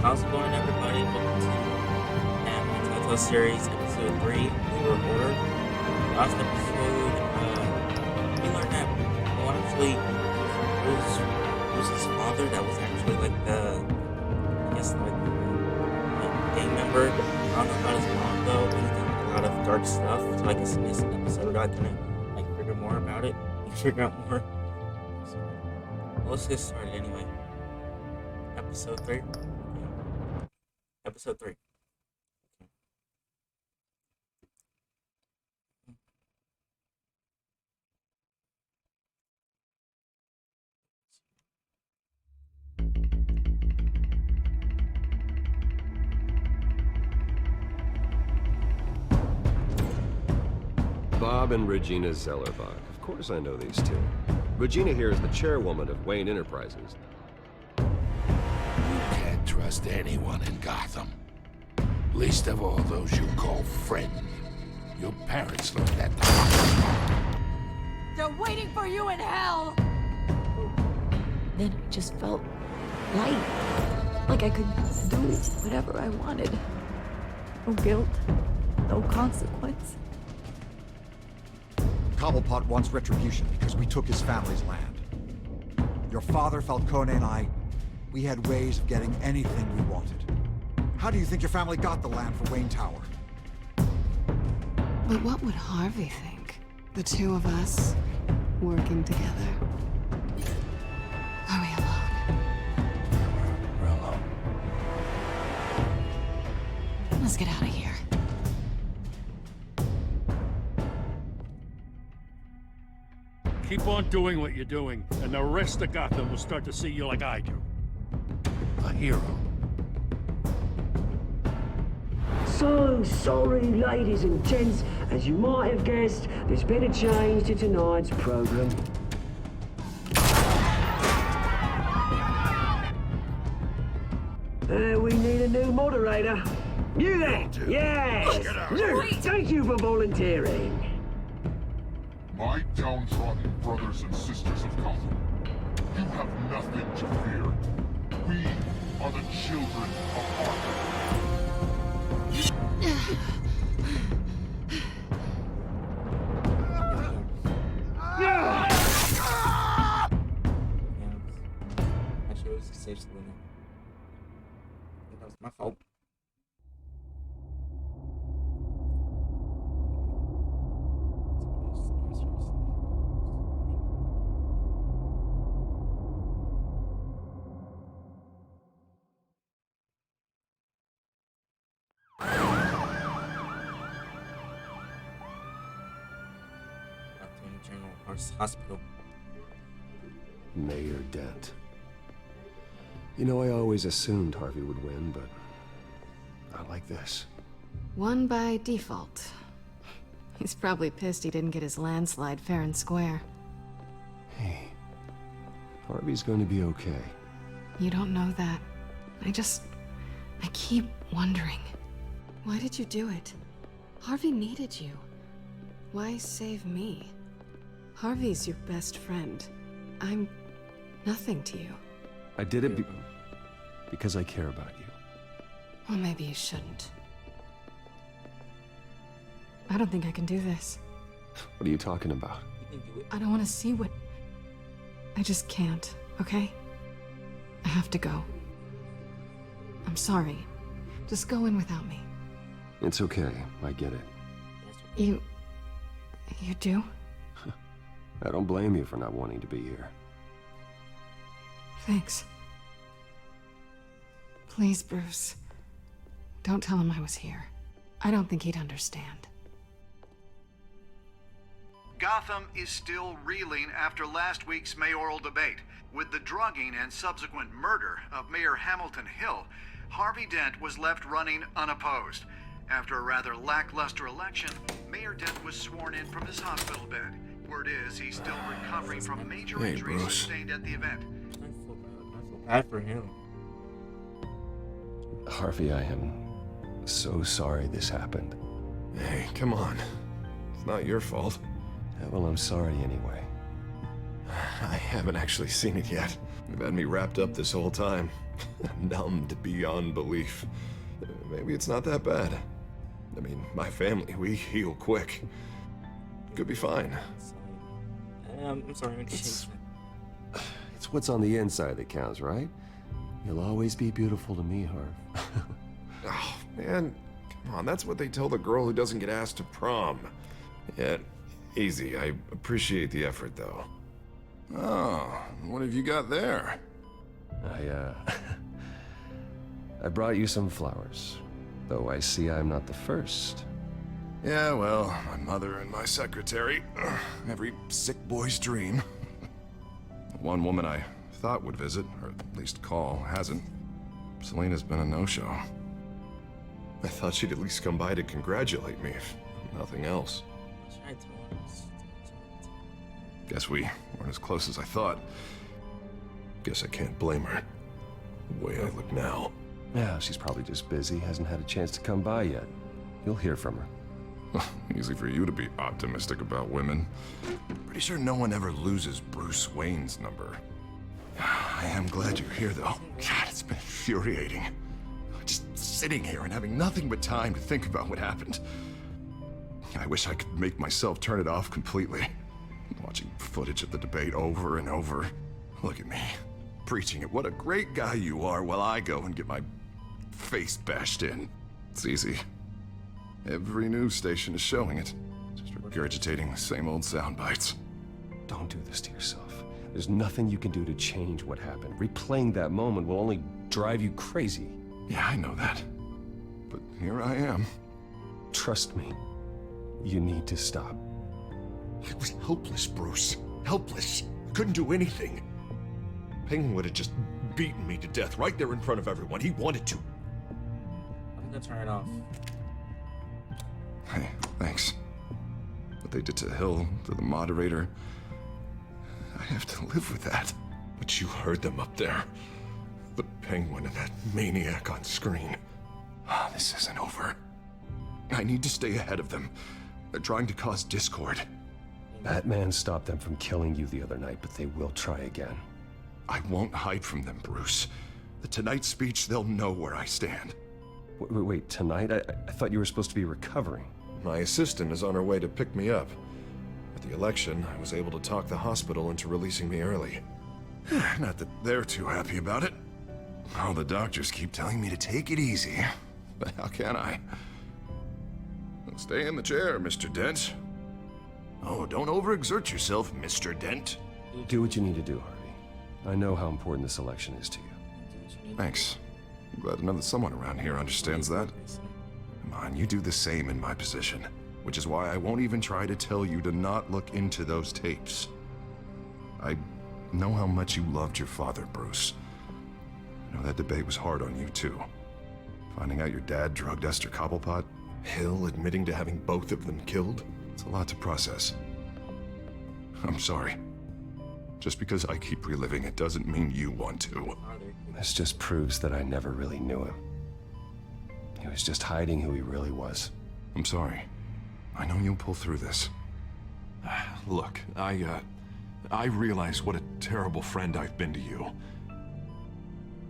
How's it going, everybody? Welcome to the Telltale series, episode 3, New Order. Last episode, we learned that, well, actually, Bruce's father, that was actually, like, I guess, like, a gang member. I don't know about his mom, though, but he's done a lot of dark stuff, so I guess in this episode, I kind of, like, figure more about it. You figure out more. So, well, let's get started anyway. Episode 3. Episode 3. Bob and Regina Zellerbach. Of course I know these two. Regina here is the chairwoman of Wayne Enterprises. You can't trust anyone in Gotham. Least of all those you call friend. Your parents learned that the hard way. They're waiting for you in hell! Then it just felt light. Like I could do whatever I wanted. No guilt, no consequence. Cobblepot wants retribution because we took his family's land. Your father, Falcone, and I, we had ways of getting anything we wanted. How do you think your family got the land for Wayne Tower? But what would Harvey think? The two of us working together. Are we alone? We're alone. Let's get out of here. Keep on doing what you're doing, and the rest of Gotham will start to see you like I do. A hero. So sorry, ladies and gents. As you might have guessed, there's been a change to tonight's program. We need a new moderator. You there? Yes! You! Thank you for volunteering. My downtrodden brothers and sisters of Gotham, you have nothing to fear. We are the children of Arkham. Actually, it was a safe saloon. That was my fault. General Hospital. Mayor Dent. You know, I always assumed Harvey would win, but not like this. Won by default. He's probably pissed he didn't get his landslide fair and square. Hey, Harvey's going to be okay. You don't know that. I keep wondering. Why did you do it? Harvey needed you. Why save me? Harvey's your best friend. I'm nothing to you. I did it because I care about you. Well, maybe you shouldn't. I don't think I can do this. What are you talking about? I don't want to see what... I just can't, okay? I have to go. I'm sorry. Just go in without me. It's okay. I get it. You do? I don't blame you for not wanting to be here. Thanks. Please, Bruce. Don't tell him I was here. I don't think he'd understand. Gotham is still reeling after last week's mayoral debate. With the drugging and subsequent murder of Mayor Hamilton Hill, Harvey Dent was left running unopposed. After a rather lackluster election, Mayor Dent was sworn in from his hospital bed. Word is he's still recovering from major injuries sustained at the event. I feel bad for him. Harvey, I am so sorry this happened. Hey, come on. It's not your fault. Yeah, well, I'm sorry anyway. I haven't actually seen it yet. You've had me wrapped up this whole time. Numbed beyond belief. Maybe it's not that bad. I mean, my family, we heal quick. Could be fine. I'm sorry, It's what's on the inside that counts, right? You'll always be beautiful to me, Harv. Oh, man. Come on, that's what they tell the girl who doesn't get asked to prom. Yeah, easy. I appreciate the effort, though. Oh, what have you got there? I brought you some flowers. Though I see I'm not the first. Yeah, well, my mother and my secretary. Every sick boy's dream. One woman I thought would visit, or at least call, hasn't. Selena's been a no-show. I thought she'd at least come by to congratulate me, if nothing else. Guess we weren't as close as I thought. Guess I can't blame her. The way I look now. Yeah, she's probably just busy, hasn't had a chance to come by yet. You'll hear from her. Easy for you to be optimistic about women. Pretty sure no one ever loses Bruce Wayne's number. I am glad you're here, though. God, it's been infuriating. Just sitting here and having nothing but time to think about what happened. I wish I could make myself turn it off completely. Watching footage of the debate over and over. Look at me, preaching it. What a great guy you are, while I go and get my face bashed in. It's easy. Every news station is showing it. Just regurgitating the same old sound bites. Don't do this to yourself. There's nothing you can do to change what happened. Replaying that moment will only drive you crazy. Yeah, I know that. But here I am. Trust me. You need to stop. I was helpless, Bruce. Helpless. Couldn't do anything. Penguin would have just beaten me to death right there in front of everyone. He wanted to. I'm gonna turn it off. Hey, thanks. What they did to Hill, to the moderator, I have to live with that. But you heard them up there. The Penguin and that maniac on screen. This isn't over. I need to stay ahead of them. They're trying to cause discord. Batman stopped them from killing you the other night, but they will try again. I won't hide from them, Bruce. The Tonight speech, they'll know where I stand. Wait, tonight? I thought you were supposed to be recovering. My assistant is on her way to pick me up. At the election, I was able to talk the hospital into releasing me early. Not that they're too happy about it. All the doctors keep telling me to take it easy. But how can I? Stay in the chair, Mr. Dent. Oh, don't overexert yourself, Mr. Dent. Do what you need to do, Harvey. I know how important this election is to you. Thanks. I'm glad to know that someone around here understands that. Come on, you do the same in my position. Which is why I won't even try to tell you to not look into those tapes. I know how much you loved your father, Bruce. I know that debate was hard on you, too. Finding out your dad drugged Esther Cobblepot. Hill admitting to having both of them killed? It's a lot to process. I'm sorry. Just because I keep reliving it doesn't mean you want to. This just proves that I never really knew him. He was just hiding who he really was. I'm sorry. I know you'll pull through this. Look, I realize what a terrible friend I've been to you.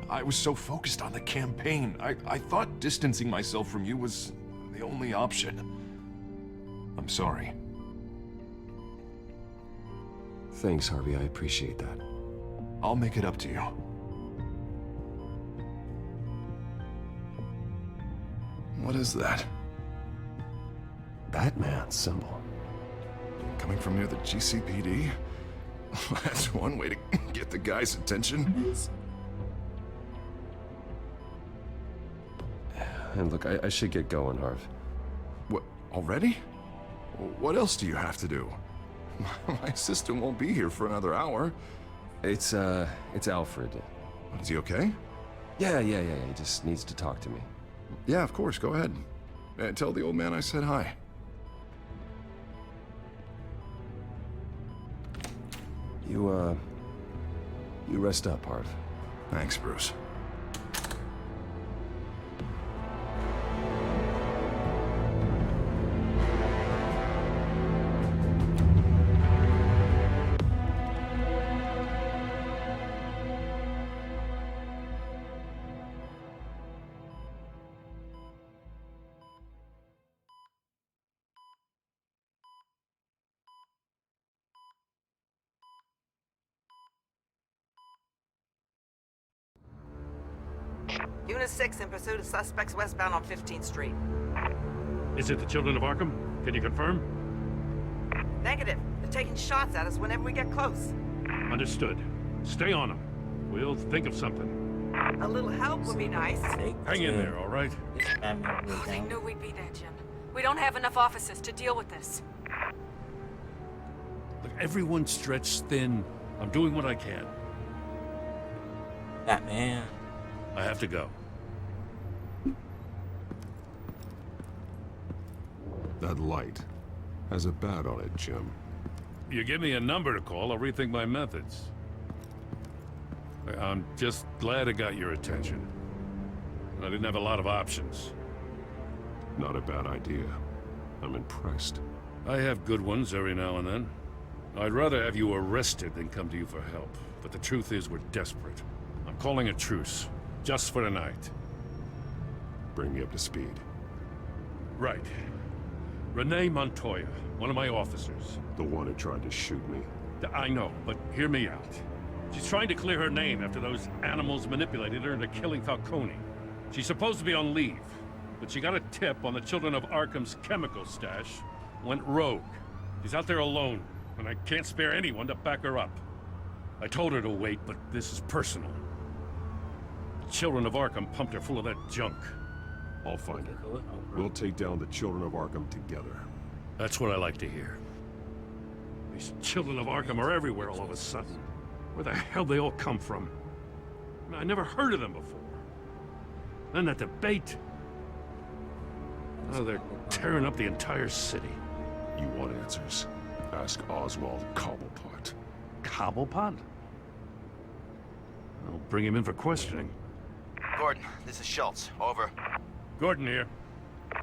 I was so focused on the campaign. I thought distancing myself from you was the only option. I'm sorry. Thanks, Harvey. I appreciate that. I'll make it up to you. What is that? Batman symbol. Coming from near the GCPD? That's one way to get the guy's attention. And look, I should get going, Harv. What, already? What else do you have to do? My assistant won't be here for another hour. It's Alfred. Is he okay? Yeah. He just needs to talk to me. Yeah, of course, go ahead. Tell the old man I said hi. You rest up, Harv. Thanks, Bruce. Unit 6 in pursuit of suspects westbound on 15th Street. Is it the Children of Arkham? Can you confirm? Negative. They're taking shots at us whenever we get close. Understood. Stay on them. We'll think of something. A little help would be nice. Hang in there, all right? Oh, they knew we'd be there, Jim. We don't have enough officers to deal with this. Look, everyone's stretched thin. I'm doing what I can. Batman. I have to go. That light has a bat on it, Jim. You give me a number to call, I'll rethink my methods. I'm just glad I got your attention. I didn't have a lot of options. Not a bad idea. I'm impressed. I have good ones every now and then. I'd rather have you arrested than come to you for help. But the truth is, we're desperate. I'm calling a truce. Just for tonight. Bring me up to speed. Right. Renee Montoya, one of my officers. The one who tried to shoot me. I know, but hear me out. She's trying to clear her name after those animals manipulated her into killing Falcone. She's supposed to be on leave, but she got a tip on the Children of Arkham's chemical stash, went rogue. She's out there alone, and I can't spare anyone to back her up. I told her to wait, but this is personal. The Children of Arkham pumped her full of that junk. I'll find her. We'll take down the Children of Arkham together. That's what I like to hear. These Children of Arkham are everywhere all of a sudden. Where the hell they all come from? I never heard of them before. Then that debate. Oh, they're tearing up the entire city. You want answers? Ask Oswald Cobblepot. Cobblepot? I'll bring him in for questioning. Gordon, this is Schultz. Over. Gordon here.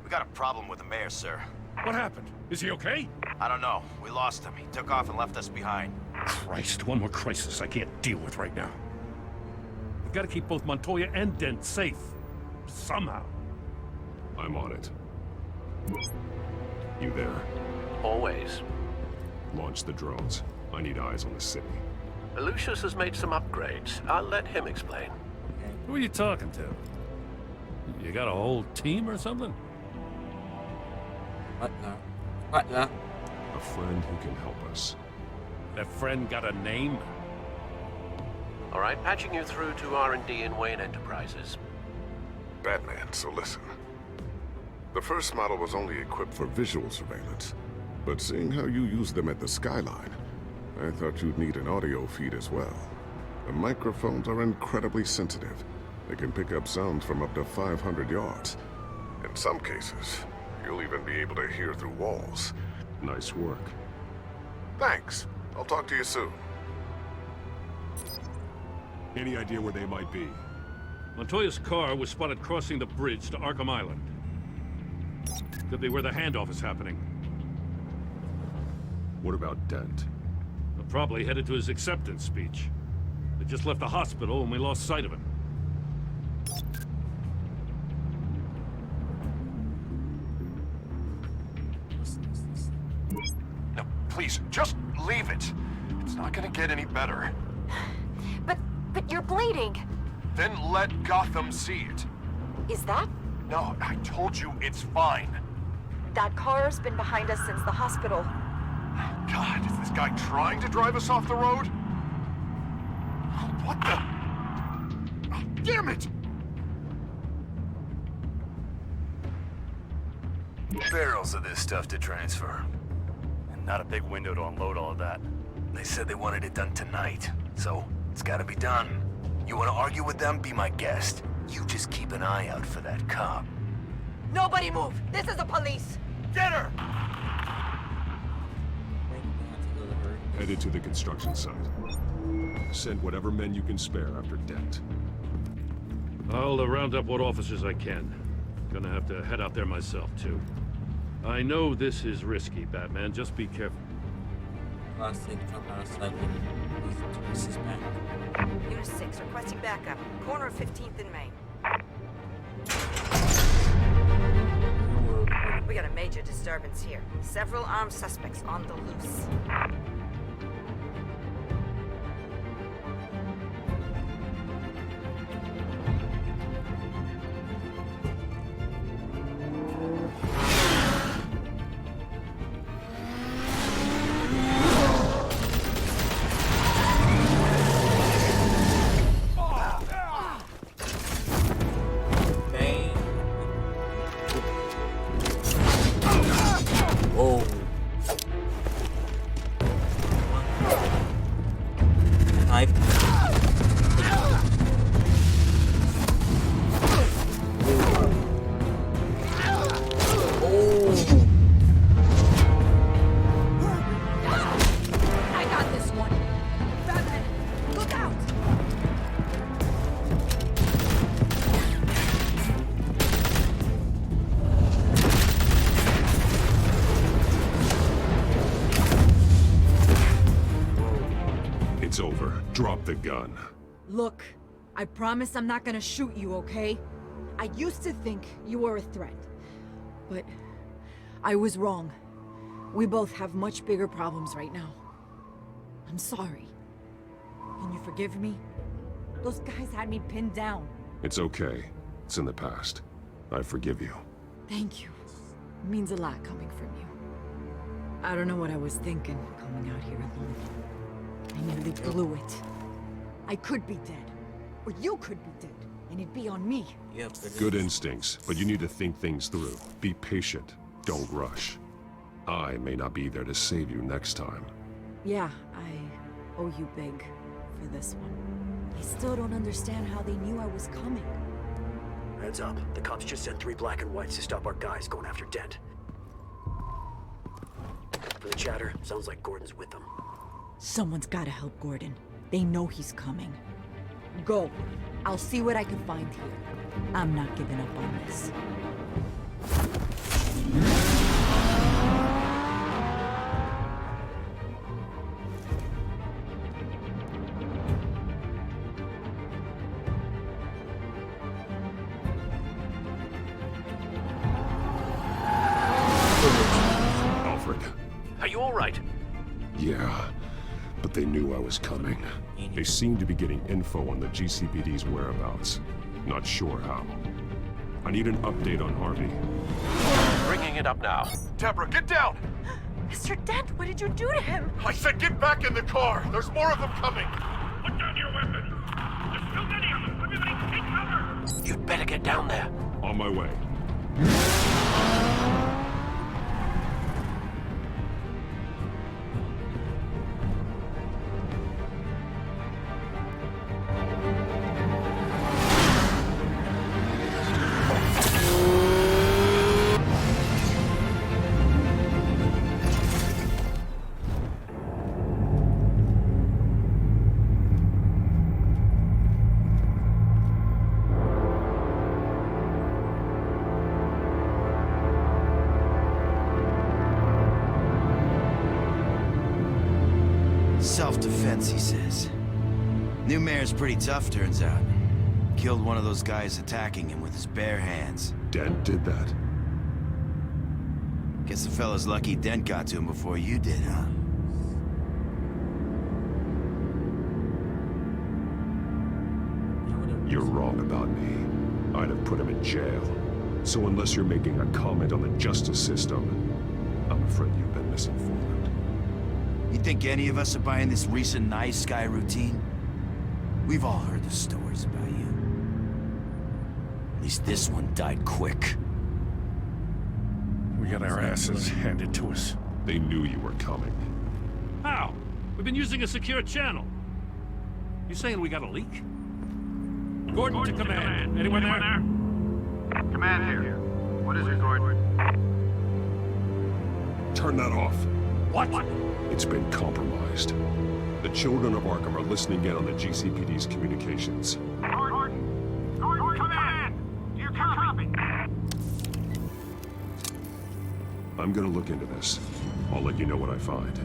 We got a problem with the mayor, sir. What happened? Is he okay? I don't know. We lost him. He took off and left us behind. Christ, one more crisis I can't deal with right now. We've got to keep both Montoya and Dent safe. Somehow. I'm on it. You there? Always. Launch the drones. I need eyes on the city. Lucius has made some upgrades. I'll let him explain. Who are you talking to? You got a whole team or something? What now? What now? A friend who can help us. That friend got a name? All right, patching you through to R&D in Wayne Enterprises. Batman, so listen. The first model was only equipped for visual surveillance, but seeing how you use them at the skyline, I thought you'd need an audio feed as well. The microphones are incredibly sensitive. They can pick up sounds from up to 500 yards. In some cases, you'll even be able to hear through walls. Nice work. Thanks. I'll talk to you soon. Any idea where they might be? Montoya's car was spotted crossing the bridge to Arkham Island. Could be where the handoff is happening. What about Dent? They're probably headed to his acceptance speech. They just left the hospital and we lost sight of him. No, please, just leave it. It's not gonna get any better. But you're bleeding. Then let Gotham see it. Is that? No, I told you it's fine. That car's been behind us since the hospital. God, is this guy trying to drive us off the road? What the? Oh, damn it! Barrels of this stuff to transfer. And not a big window to unload all of that. They said they wanted it done tonight, so it's gotta be done. You wanna argue with them? Be my guest. You just keep an eye out for that cop. Nobody move! This is the police! Get her! Headed to the construction site. Send whatever men you can spare after Dent. I'll round up what officers I can. Gonna have to head out there myself, too. I know this is risky, Batman. Just be careful. Plastic jump out of sight. This is back. Unit 6, requesting backup. Corner of 15th and Main. We got a major disturbance here. Several armed suspects on the loose. Drop the gun. Look, I promise I'm not gonna shoot you, okay? I used to think you were a threat, but I was wrong. We both have much bigger problems right now. I'm sorry. Can you forgive me? Those guys had me pinned down. It's okay. It's in the past. I forgive you. Thank you. It means a lot coming from you. I don't know what I was thinking coming out here alone. I nearly blew it. I could be dead. Or you could be dead. And it'd be on me. Good instincts, but you need to think things through. Be patient. Don't rush. I may not be there to save you next time. Yeah, I owe you big for this one. I still don't understand how they knew I was coming. Heads up. The cops just sent 3 black and whites to stop our guys going after Dent. For the chatter, sounds like Gordon's with them. Someone's gotta help Gordon. They know he's coming. Go. I'll see what I can find here. I'm not giving up on this. Alfred. Are you all right? Yeah, but they knew I was coming. They seem to be getting info on the GCPD's whereabouts. Not sure how. I need an update on Harvey. Bringing it up now. Deborah, get down! Mr. Dent, what did you do to him? I said get back in the car! There's more of them coming! Put down your weapon! There's too many of them! Everybody take cover! You'd better get down there. On my way. Self-defense, he says. New mayor's pretty tough, turns out. Killed one of those guys attacking him with his bare hands. Dent did that? Guess the fella's lucky Dent got to him before you did, huh? You're wrong about me. I'd have put him in jail. So unless you're making a comment on the justice system, I'm afraid you've been misinformed. You think any of us are buying this recent nice guy routine? We've all heard the stories about you. At least this one died quick. We got our asses handed to us. They knew you were coming. How? We've been using a secure channel. You saying we got a leak? Gordon to command. Anyone there? Command here. What is it, Gordon? Turn that off. What? It's been compromised. The children of Arkham are listening in on the GCPD's communications. Gordon, command! Do you copy? I'm gonna look into this. I'll let you know what I find.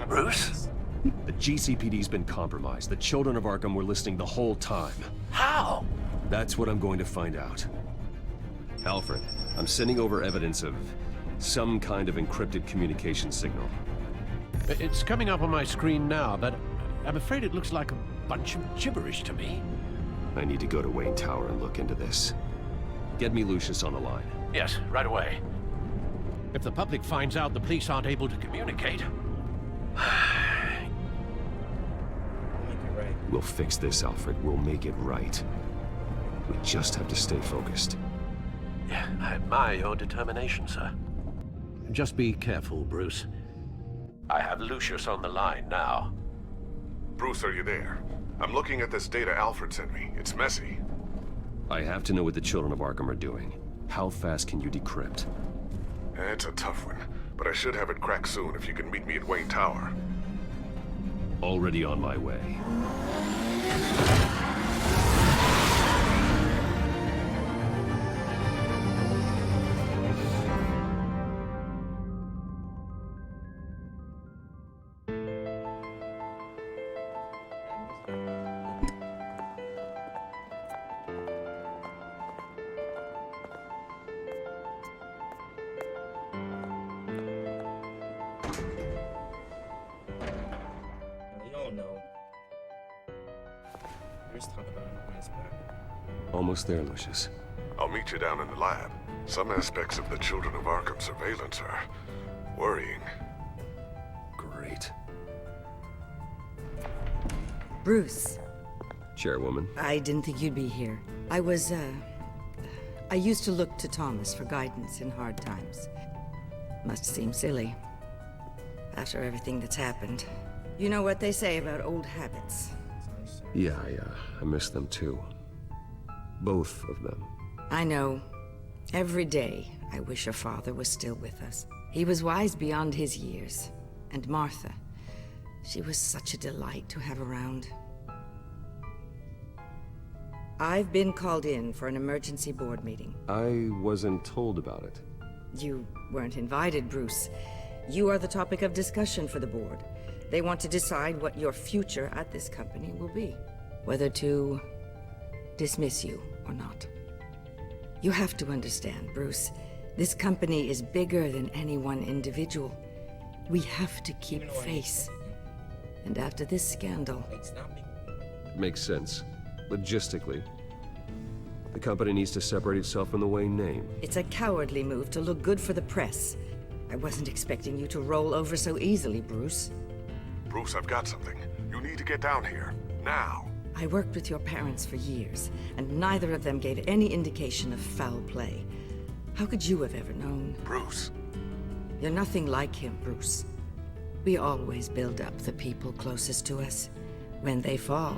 Bruce? The GCPD's been compromised. The children of Arkham were listening the whole time. How? That's what I'm going to find out. Alfred, I'm sending over evidence of some kind of encrypted communication signal. It's coming up on my screen now, but I'm afraid it looks like a bunch of gibberish to me. I need to go to Wayne Tower and look into this. Get me Lucius on the line. Yes, right away. If the public finds out the police aren't able to communicate... We'll fix this, Alfred. We'll make it right. We just have to stay focused. Yeah, I admire your determination, sir. Just be careful, Bruce. I have Lucius on the line now. Bruce, are you there? I'm looking at this data Alfred sent me. It's messy. I have to know what the Children of Arkham are doing. How fast can you decrypt? It's a tough one, but I should have it cracked soon if you can meet me at Wayne Tower. Already on my way. Almost there, Lucius. I'll meet you down in the lab. Some aspects of the Children of Arkham surveillance are worrying. Great. Bruce. Chairwoman. I didn't think you'd be here. I used to look to Thomas for guidance in hard times. Must seem silly. After everything that's happened. You know what they say about old habits. Yeah, I miss them too. Both of them. I know. Every day, I wish your father was still with us. He was wise beyond his years. And Martha, she was such a delight to have around. I've been called in for an emergency board meeting. I wasn't told about it. You weren't invited, Bruce. You are the topic of discussion for the board. They want to decide what your future at this company will be. Whether to dismiss you or not. You have to understand, Bruce. This company is bigger than any one individual. We have to keep face. And after this scandal... Makes sense. Logistically. The company needs to separate itself from the Wayne name. It's a cowardly move to look good for the press. I wasn't expecting you to roll over so easily, Bruce. Bruce, I've got something. You need to get down here. Now. I worked with your parents for years, and neither of them gave any indication of foul play. How could you have ever known? Bruce. You're nothing like him, Bruce. We always build up the people closest to us. When they fall...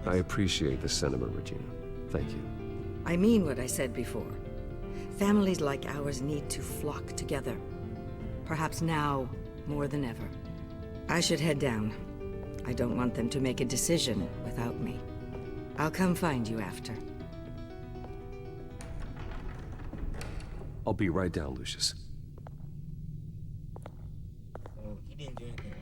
I appreciate the sentiment, Regina. Thank you. I mean what I said before. Families like ours need to flock together. Perhaps now, more than ever. I should head down. I don't want them to make a decision without me. I'll come find you after. I'll be right down, Lucius. Oh, he didn't do anything wrong.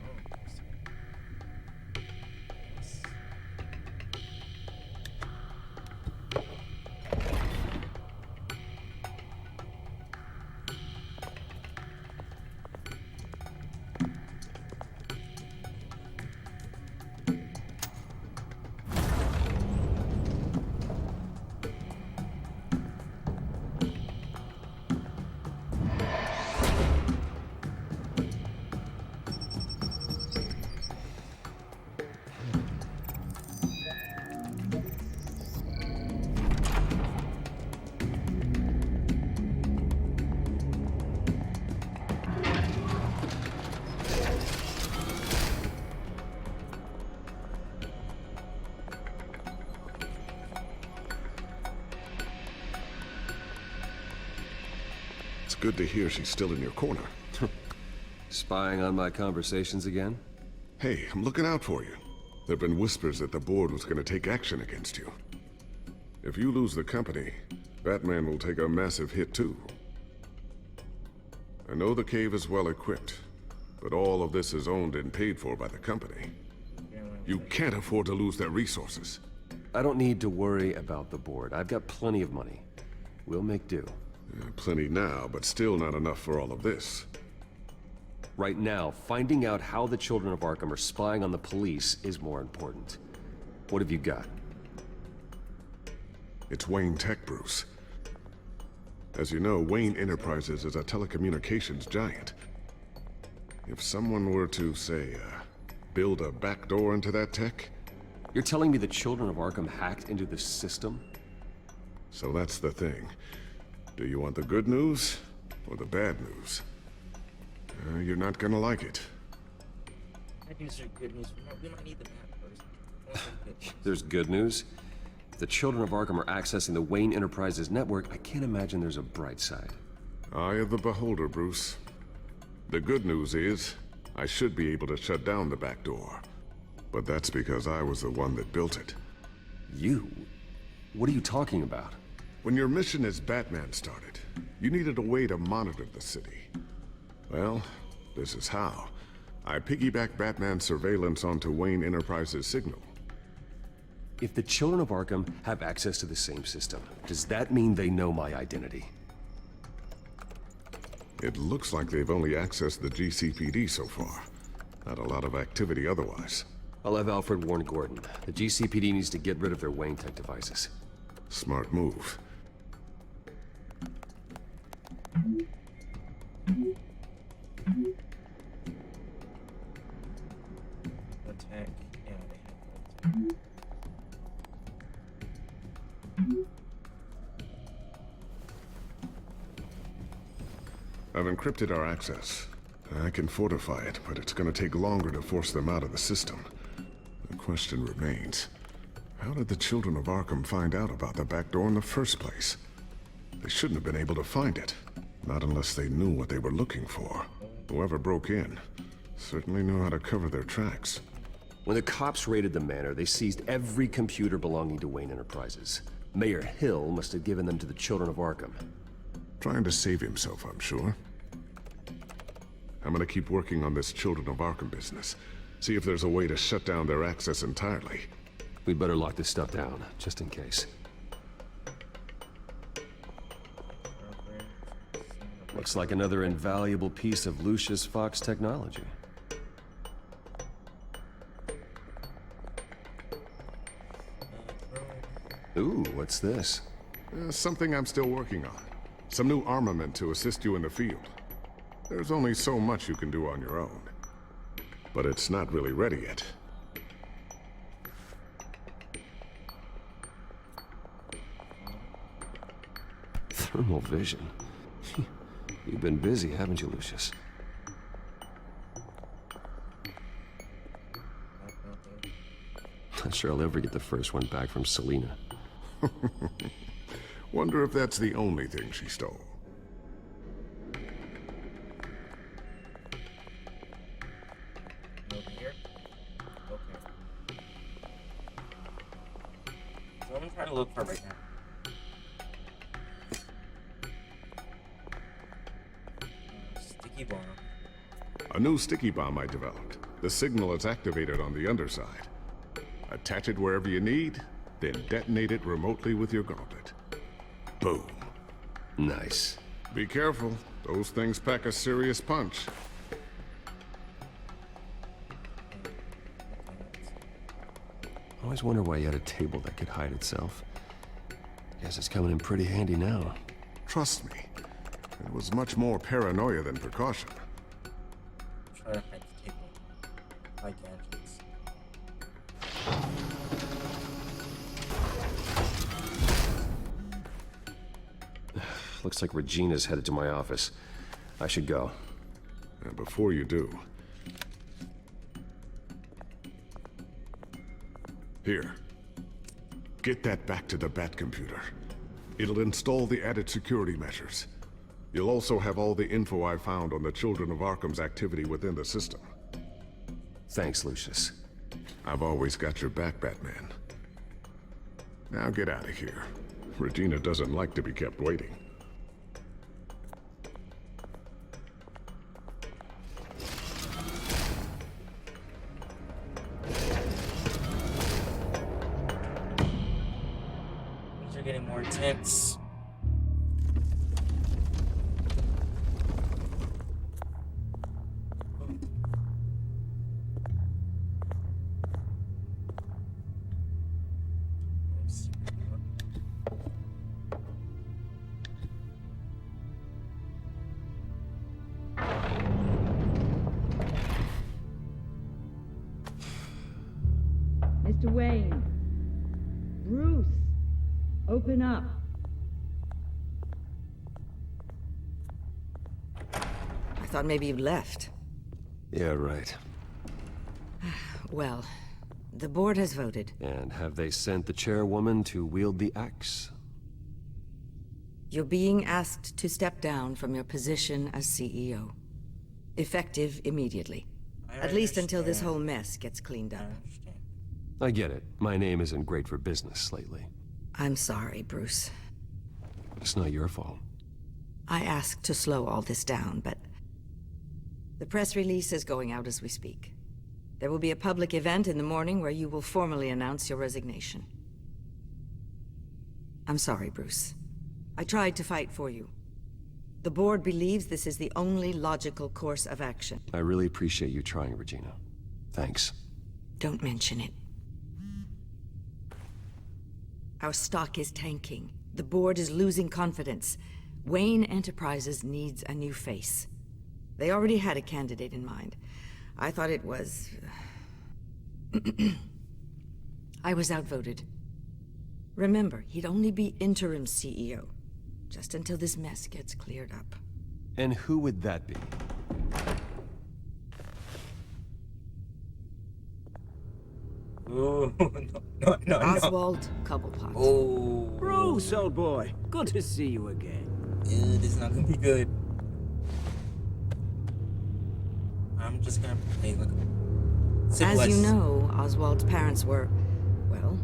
Good to hear she's still in your corner. Spying on my conversations again? Hey, I'm looking out for you. There've been whispers that the board was gonna take action against you. If you lose the company, Batman will take a massive hit too. I know the cave is well equipped, but all of this is owned and paid for by the company. You can't afford to lose their resources. I don't need to worry about the board. I've got plenty of money. We'll make do. Plenty now, but still not enough for all of this. Right now, finding out how the Children of Arkham are spying on the police is more important. What have you got? It's Wayne Tech, Bruce. As you know, Wayne Enterprises is a telecommunications giant. If someone were to, say, build a backdoor into that tech... You're telling me the Children of Arkham hacked into this system? So that's the thing. Do you want the good news, or the bad news? You're not gonna like it. Bad news or good news? We might need the bad first. There's good news? If the children of Arkham are accessing the Wayne Enterprises network, I can't imagine there's a bright side. Eye of the beholder, Bruce. The good news is, I should be able to shut down the back door. But that's because I was the one that built it. You? What are you talking about? When your mission as Batman started, you needed a way to monitor the city. Well, this is how. I piggybacked Batman's surveillance onto Wayne Enterprises' signal. If the children of Arkham have access to the same system, does that mean they know my identity? It looks like they've only accessed the GCPD so far. Not a lot of activity otherwise. I'll have Alfred warn Gordon. The GCPD needs to get rid of their Wayne Tech devices. Smart move. Attack. Yeah, they have that. I've encrypted our access. I can fortify it, but it's gonna take longer to force them out of the system. The question remains, how did the children of Arkham find out about the back door in the first place? They shouldn't have been able to find it. Not unless they knew what they were looking for. Whoever broke in certainly knew how to cover their tracks. When the cops raided the manor, they seized every computer belonging to Wayne Enterprises. Mayor Hill must have given them to the children of Arkham. Trying to save himself, I'm sure. I'm gonna keep working on this Children of Arkham business. See if there's a way to shut down their access entirely. We'd better lock this stuff down, just in case. Looks like another invaluable piece of Lucius Fox technology. Ooh, what's this? Something I'm still working on. Some new armament to assist you in the field. There's only so much you can do on your own. But it's not really ready yet. Thermal vision. You've been busy, haven't you, Lucius? Not sure I'll ever get the first one back from Selina. Wonder if that's the only thing she stole. Over here? Okay. So I'm trying to look for right now. Sticky bomb. A new sticky bomb I developed. The signal is activated on the underside. Attach it wherever you need, then detonate it remotely with your gauntlet. Boom. Nice. Be careful. Those things pack a serious punch. I always wonder why you had a table that could hide itself. Guess it's coming in pretty handy now. Trust me. It was much more paranoia than precaution. Try to hide the table. Hide gadgets. Looks like Regina's headed to my office. I should go. And before you do... Here. Get that back to the Bat computer. It'll install the added security measures. You'll also have all the info I found on the Children of Arkham's activity within the system. Thanks, Lucius. I've always got your back, Batman. Now get out of here. Regina doesn't like to be kept waiting. These are getting more intense. Mr. Wayne. Bruce. Open up. I thought maybe you'd left. Yeah, right. Well, The board has voted. And have they sent the chairwoman to wield the axe? You're being asked to step down from your position as CEO. Effective immediately. At least until this whole mess gets cleaned up. I get it. My name isn't great for business lately. I'm sorry, Bruce. It's not your fault. I asked to slow all this down, but the press release is going out as we speak. There will be a public event in the morning where you will formally announce your resignation. I'm sorry, Bruce. I tried to fight for you. The board believes this is the only logical course of action. I really appreciate you trying, Regina. Thanks. Don't mention it. Our stock is tanking. The board is losing confidence. Wayne Enterprises needs a new face. They already had a candidate in mind. I thought it was... I was outvoted. Remember, he'd only be interim CEO, just until this mess gets cleared up. And who would that be? Oh, no. Oswald Cobblepot. Oh. Bruce, old boy. Good to see you again. This is not gonna be good. I'm just gonna play like a civilized... As you know, Oswald's parents were, well,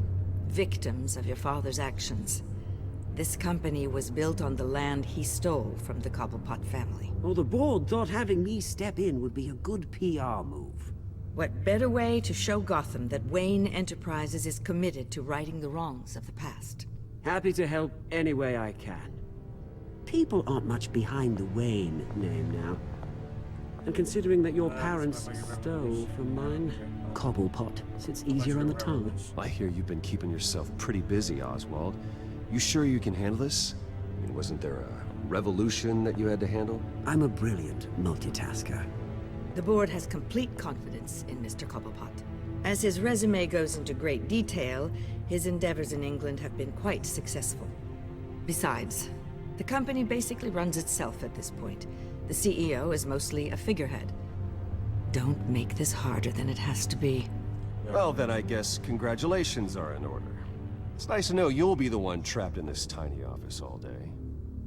victims of your father's actions. This company was built on the land he stole from the Cobblepot family. Well, the board thought having me step in would be a good PR move. What better way to show Gotham that Wayne Enterprises is committed to righting the wrongs of the past? Happy to help any way I can. People aren't much behind the Wayne name now. And considering that your parents stole from mine, Cobblepot sits easier on the tongue. I hear you've been keeping yourself pretty busy, Oswald. You sure you can handle this? I mean, wasn't there a revolution that you had to handle? I'm a brilliant multitasker. The board has complete confidence in Mr. Cobblepot. As his resume goes into great detail, his endeavors in England have been quite successful. Besides, the company basically runs itself at this point. The CEO is mostly a figurehead. Don't make this harder than it has to be. Well, then I guess congratulations are in order. It's nice to know you'll be the one trapped in this tiny office all day.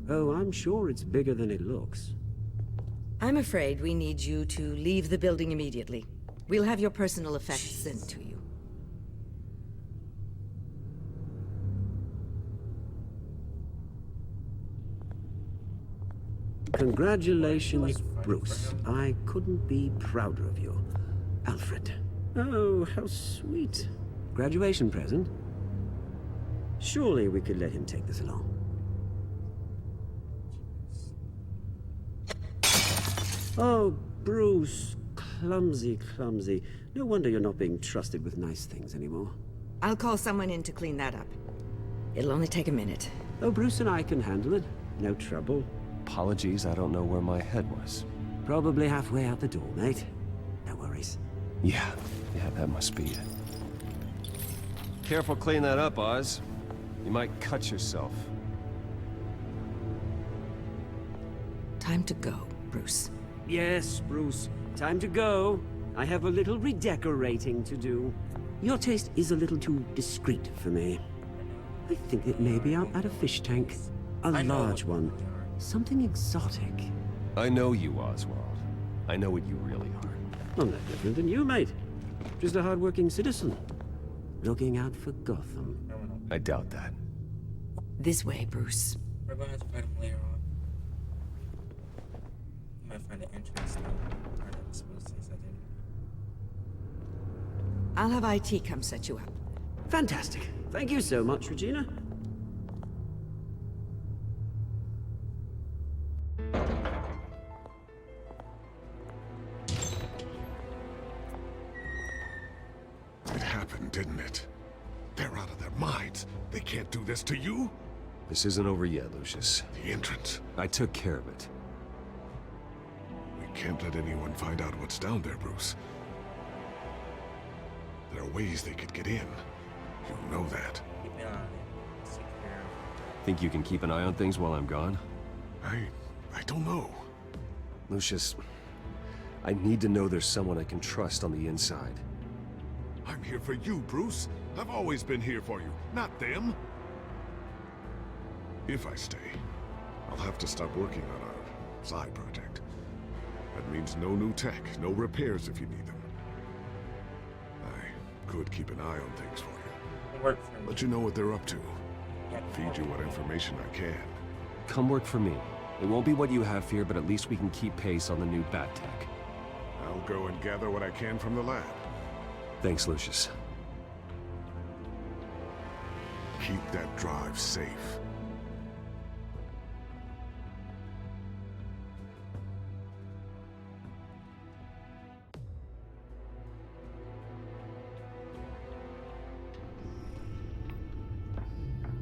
Oh, I'm sure it's bigger than it looks. I'm afraid we need you to leave the building immediately. We'll have your personal effects sent to you. Congratulations, Bruce. I couldn't be prouder of you. Alfred. Oh, how sweet. Graduation present? Surely we could let him take this along. Oh, Bruce. Clumsy, clumsy. No wonder you're not being trusted with nice things anymore. I'll call someone in to clean that up. It'll only take a minute. Oh, Bruce and I can handle it. No trouble. Apologies, I don't know where my head was. Probably halfway out the door, mate. No worries. Yeah, that must be it. Careful cleaning that up, Oz. You might cut yourself. Time to go, Bruce. Yes, Bruce. Time to go. I have a little redecorating to do. Your taste is a little too discreet for me. I think it may be out at a fish tank. A large one. Something exotic. I know you, Oswald. I know what you really are. I'm no different than you, mate. Just a hard-working citizen. Looking out for Gotham. I doubt that. This way, Bruce. We're going to have to fight him later on. I might find an entrance though. Or not supposed to say something. I'll have IT come set you up. Fantastic. Thank you so much, Regina. It happened, didn't it? They're out of their minds. They can't do this to you? This isn't over yet, Lucius. The entrance. I took care of it. We can't let anyone find out what's down there, Bruce. There are ways they could get in. You know that. Keep me on it. Secure. Think you can keep an eye on things while I'm gone? I don't know. Lucius, I need to know there's someone I can trust on the inside. I'm here for you, Bruce. I've always been here for you, not them. If I stay, I'll have to stop working on our side project. That means no new tech, no repairs if you need them. I could keep an eye on things for you. Let you know what they're up to. Feed you what information I can. Come work for me. It won't be what you have here, but at least we can keep pace on the new bat tech. I'll go and gather what I can from the lab. Thanks, Lucius. Keep that drive safe.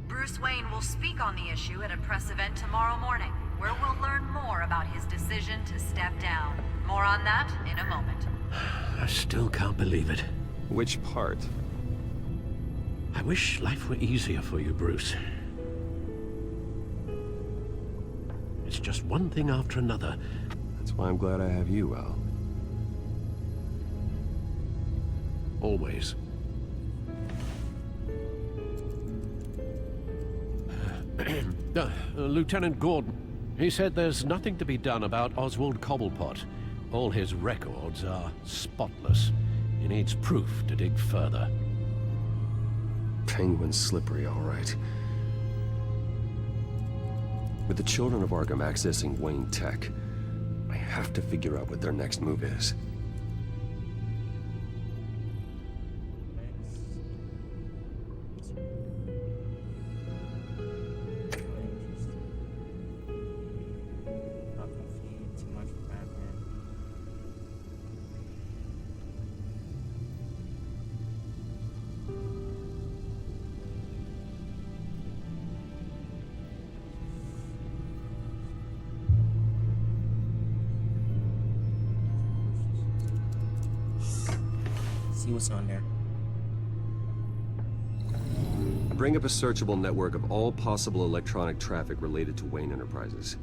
Bruce Wayne will speak on the issue at a press event tomorrow morning, where we'll learn more about his decision to step down. More on that in a moment. I still can't believe it. Which part? I wish life were easier for you, Bruce. It's just one thing after another. That's why I'm glad I have you, Al. Always. Lieutenant Gordon, he said there's nothing to be done about Oswald Cobblepot. All his records are spotless. He needs proof to dig further. Penguin's slippery, all right. With the children of Arkham accessing Wayne Tech, I have to figure out what their next move is. See what's on there. Bring up a searchable network of all possible electronic traffic related to Wayne Enterprises.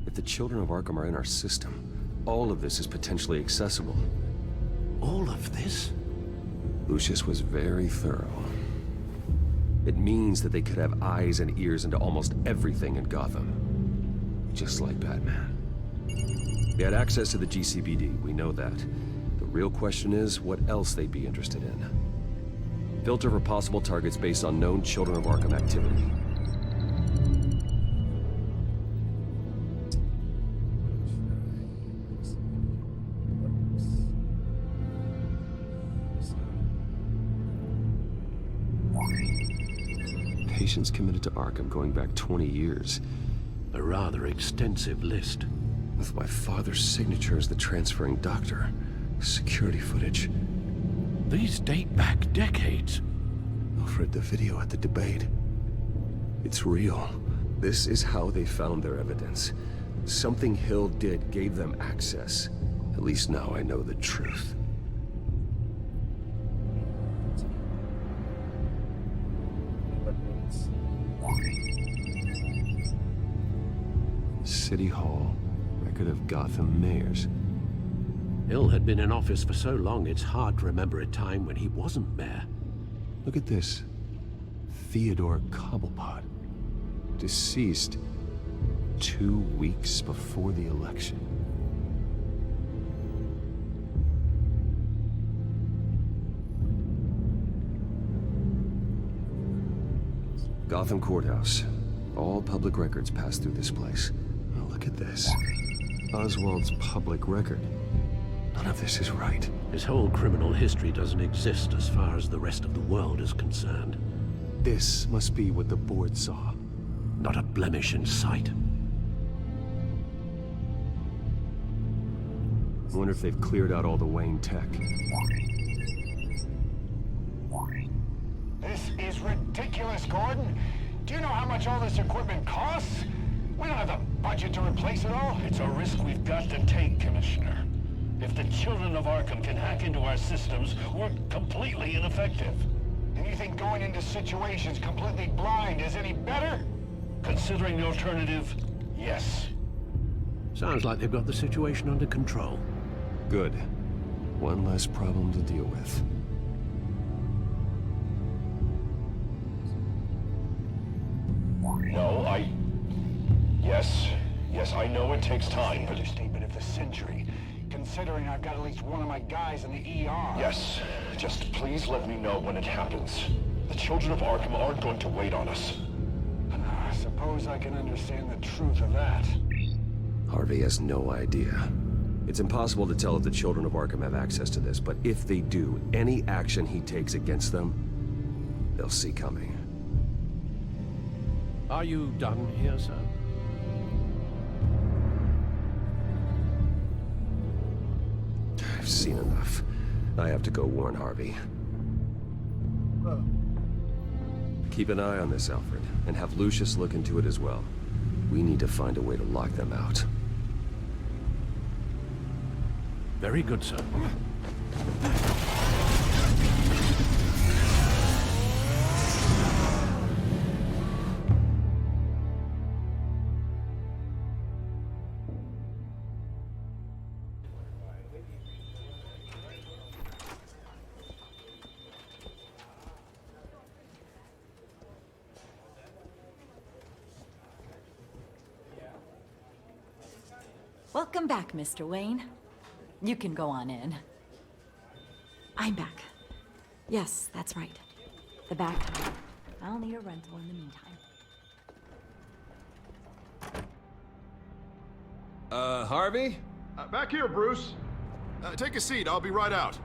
If the children of Arkham are in our system, all of this is potentially accessible. All of this? Lucius was very thorough. It means that they could have eyes and ears into almost everything in Gotham. Just like Batman. They had access to the GCPD, we know that. The real question is what else they'd be interested in. Filter for possible targets based on known Children of Arkham activity. Patients committed to Arkham going back 20 years. A rather extensive list. With my father's signature as the transferring doctor. Security footage. These date back decades. I've read the video at the debate. It's real. This is how they found their evidence. Something Hill did gave them access. At least now I know the truth. City Hall. Record of Gotham mayors. Hill had been in office for so long, it's hard to remember a time when he wasn't mayor. Look at this. Theodore Cobblepot. Deceased 2 weeks before the election. Gotham Courthouse. All public records pass through this place. Oh, look at this. Oswald's public record. None of this is right. His whole criminal history doesn't exist as far as the rest of the world is concerned. This must be what the board saw. Not a blemish in sight. I wonder if they've cleared out all the Wayne tech. This is ridiculous, Gordon. Do you know how much all this equipment costs? We don't have the budget to replace it all. It's a risk we've got to take, Commissioner. If the children of Arkham can hack into our systems, we're completely ineffective. And you think going into situations completely blind is any better? Considering the alternative, yes. Sounds like they've got the situation under control. Good. One less problem to deal with. No, Yes, I know it takes time, but... Understatement of the century, considering I've got at least one of my guys in the ER. Yes, just please let me know when it happens. The children of Arkham aren't going to wait on us. I suppose I can understand the truth of that. Harvey has no idea. It's impossible to tell if the children of Arkham have access to this, but if they do, any action he takes against them, they'll see coming. Are you done here, sir? I've seen enough. I have to go warn Harvey. Keep an eye on this, Alfred, and have Lucius look into it as well. We need to find a way to lock them out. Very good, sir. Welcome back, Mr. Wayne. You can go on in. I'm back. Yes, that's right. The back home. I'll need a rental in the meantime. Harvey? Back here, Bruce. Take a seat, I'll be right out.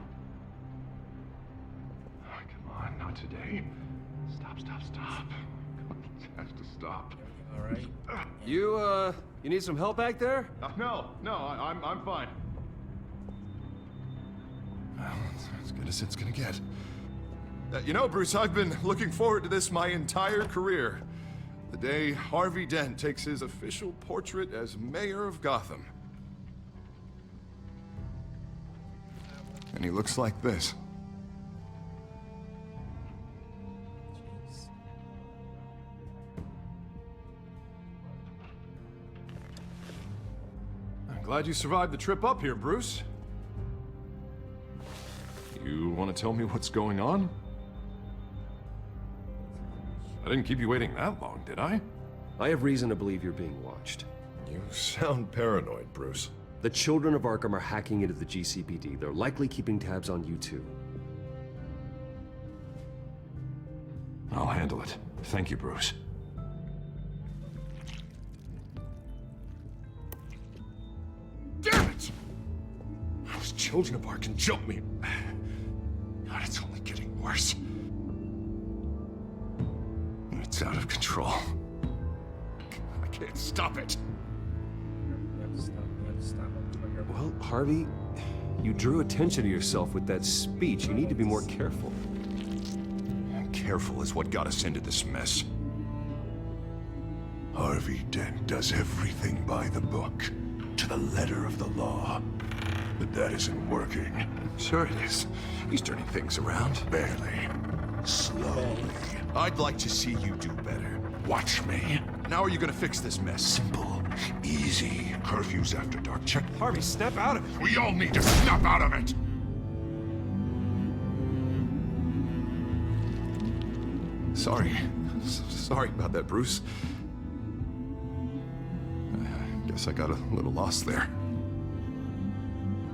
Oh, come on, not today. Stop. It has to stop. All right. You need some help back there? No, I'm fine. Well, it's as good as it's gonna get. You know, Bruce, I've been looking forward to this my entire career. The day Harvey Dent takes his official portrait as mayor of Gotham. And he looks like this. I'm glad you survived the trip up here, Bruce. You want to tell me what's going on? I didn't keep you waiting that long, did I? I have reason to believe you're being watched. You sound paranoid, Bruce. The children of Arkham are hacking into the GCPD. They're likely keeping tabs on you too. I'll handle it. Thank you, Bruce. Damn it! Those children of Arkham jumped me. God, it's only getting worse. It's out of control. I can't stop it. Well, Harvey, you drew attention to yourself with that speech. You need to be more careful. Careful is what got us into this mess. Harvey Dent does everything by the book, to the letter of the law. But that isn't working. Sure it is. He's turning things around. Barely. Slowly. I'd like to see you do better. Watch me. Now are you gonna fix this mess? Simple. Easy. Curfews after dark. Check. Harvey, snap out of it. We all need to snap out of it! Sorry. Sorry about that, Bruce. I guess I got a little lost there.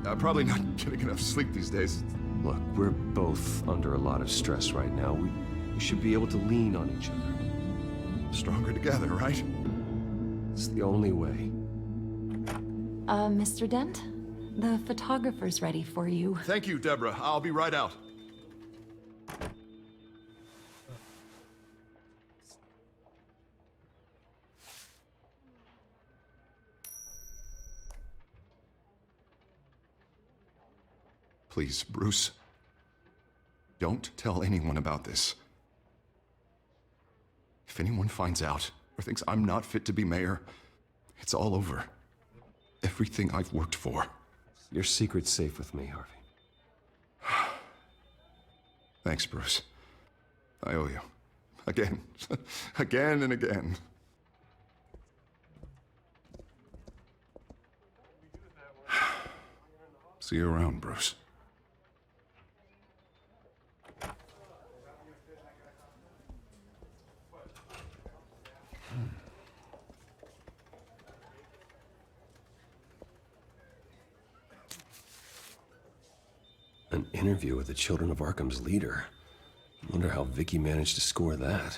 I'm probably not getting enough sleep these days. Look, we're both under a lot of stress right now. We should be able to lean on each other. Stronger together, right? It's the only way. Mr. Dent? The photographer's ready for you. Thank you, Deborah. I'll be right out. Please, Bruce. Don't tell anyone about this. If anyone finds out or thinks I'm not fit to be mayor, it's all over. Everything I've worked for. Your secret's safe with me, Harvey. Thanks, Bruce. I owe you. Again. Again and again. See you around, Bruce. An interview with the Children of Arkham's leader. Wonder how Vicky managed to score that.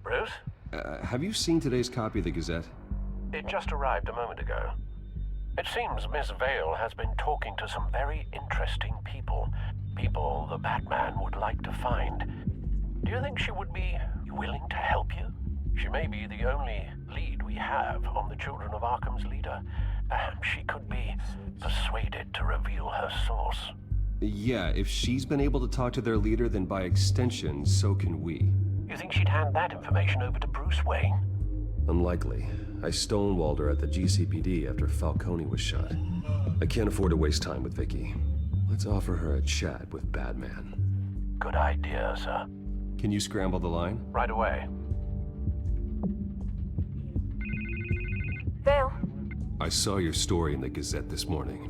Bruce? Have you seen today's copy of the Gazette? It just arrived a moment ago. It seems Miss Vale has been talking to some very interesting people. People the Batman would like to find. Do you think she would be willing to help you? She may be the only lead we have on the Children of Arkham's leader. Perhaps she could be persuaded to reveal her source. Yeah, if she's been able to talk to their leader, then by extension, so can we. You think she'd hand that information over to Bruce Wayne? Unlikely. I stonewalled her at the GCPD after Falcone was shot. I can't afford to waste time with Vicky. Let's offer her a chat with Batman. Good idea, sir. Can you scramble the line? Right away. Vale. I saw your story in the Gazette this morning.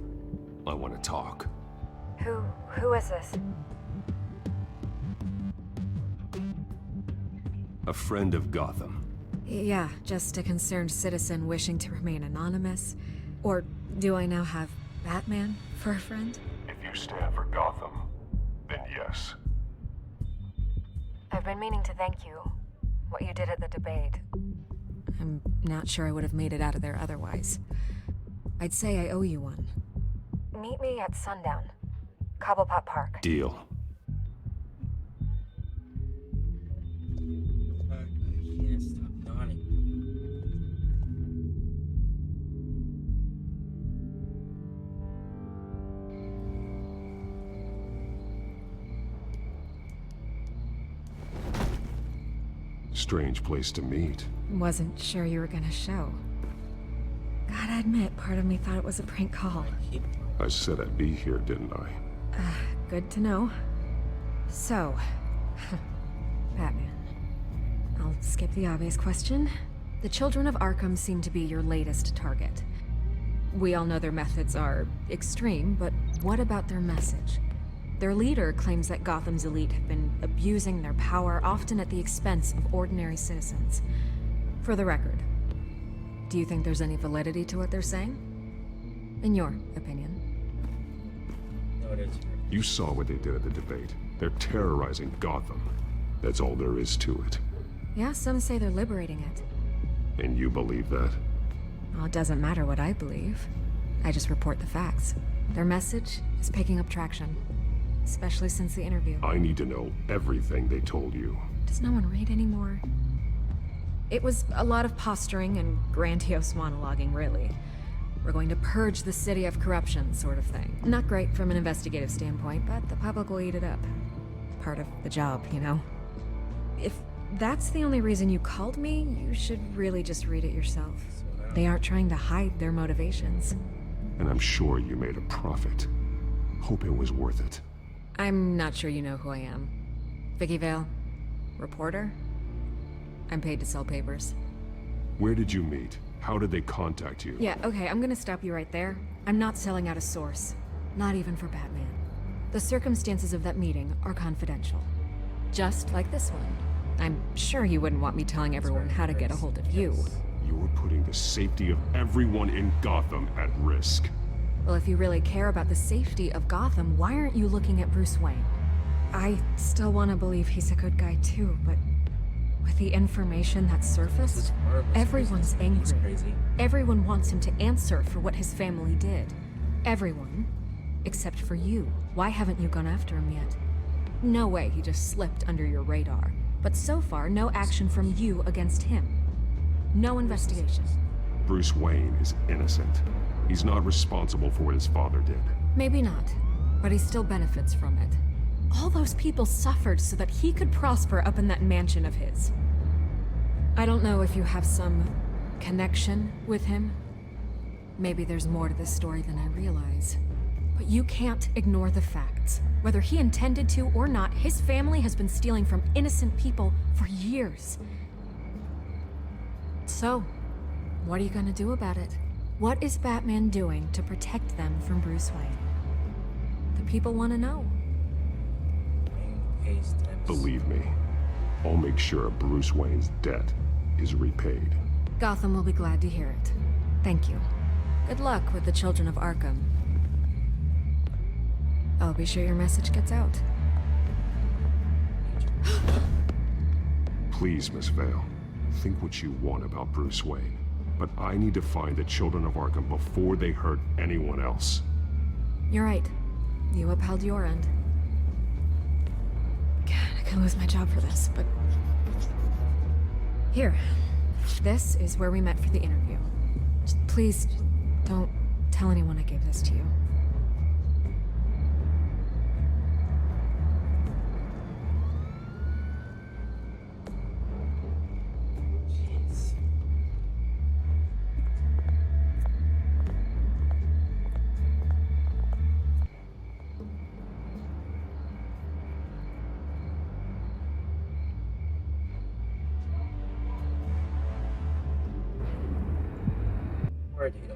I want to talk. Who is this? A friend of Gotham. Yeah, just a concerned citizen wishing to remain anonymous. Or do I now have Batman for a friend? If you stand for Gotham, then yes. I've been meaning to thank you. What you did at the debate. I'm not sure I would have made it out of there otherwise. I'd say I owe you one. Meet me at sundown. Cobblepot Park. Deal. Strange place to meet. Wasn't sure you were gonna show. Gotta admit, part of me thought it was a prank call. I said I'd be here, didn't I? Good to know. So, Batman. I'll skip the obvious question. The Children of Arkham seem to be your latest target. We all know their methods are extreme, but what about their message? Their leader claims that Gotham's elite have been abusing their power, often at the expense of ordinary citizens. For the record, do you think there's any validity to what they're saying? In your opinion? No, it is. You saw what they did at the debate. They're terrorizing Gotham. That's all there is to it. Yeah, some say they're liberating it. And you believe that? Well, it doesn't matter what I believe. I just report the facts. Their message is picking up traction. Especially since the interview. I need to know everything they told you. Does no one read anymore? It was a lot of posturing and grandiose monologuing, really. We're going to purge the city of corruption, sort of thing. Not great from an investigative standpoint, but the public will eat it up. Part of the job, you know? If that's the only reason you called me, you should really just read it yourself. They aren't trying to hide their motivations. And I'm sure you made a profit. Hope it was worth it. I'm not sure you know who I am. Vicky Vale? Reporter? I'm paid to sell papers. Where did you meet? How did they contact you? Yeah, okay, I'm gonna stop you right there. I'm not selling out a source. Not even for Batman. The circumstances of that meeting are confidential. Just like this one. I'm sure you wouldn't want me telling everyone how to get a hold of you. You're putting the safety of everyone in Gotham at risk. Well, if you really care about the safety of Gotham, why aren't you looking at Bruce Wayne? I still want to believe he's a good guy too, but with the information that surfaced, everyone's angry. Everyone wants him to answer for what his family did. Everyone, except for you. Why haven't you gone after him yet? No way he just slipped under your radar. But so far, no action from you against him. No investigation. Bruce Wayne is innocent. He's not responsible for what his father did. Maybe not, but he still benefits from it. All those people suffered so that he could prosper up in that mansion of his. I don't know if you have some connection with him. Maybe there's more to this story than I realize. But you can't ignore the facts. Whether he intended to or not, his family has been stealing from innocent people for years. So, what are you gonna do about it? What is Batman doing to protect them from Bruce Wayne? The people want to know. Believe me, I'll make sure Bruce Wayne's dead. is repaid. Gotham will be glad to hear it. Thank you. Good luck with the Children of Arkham. I'll be sure your message gets out. Please, Miss Vale, think what you want about Bruce Wayne. But I need to find the Children of Arkham before they hurt anyone else. You're right. You upheld your end. God, I could lose my job for this, but... Here. This is where we met for the interview. Just please, don't tell anyone I gave this to you. Where do you go?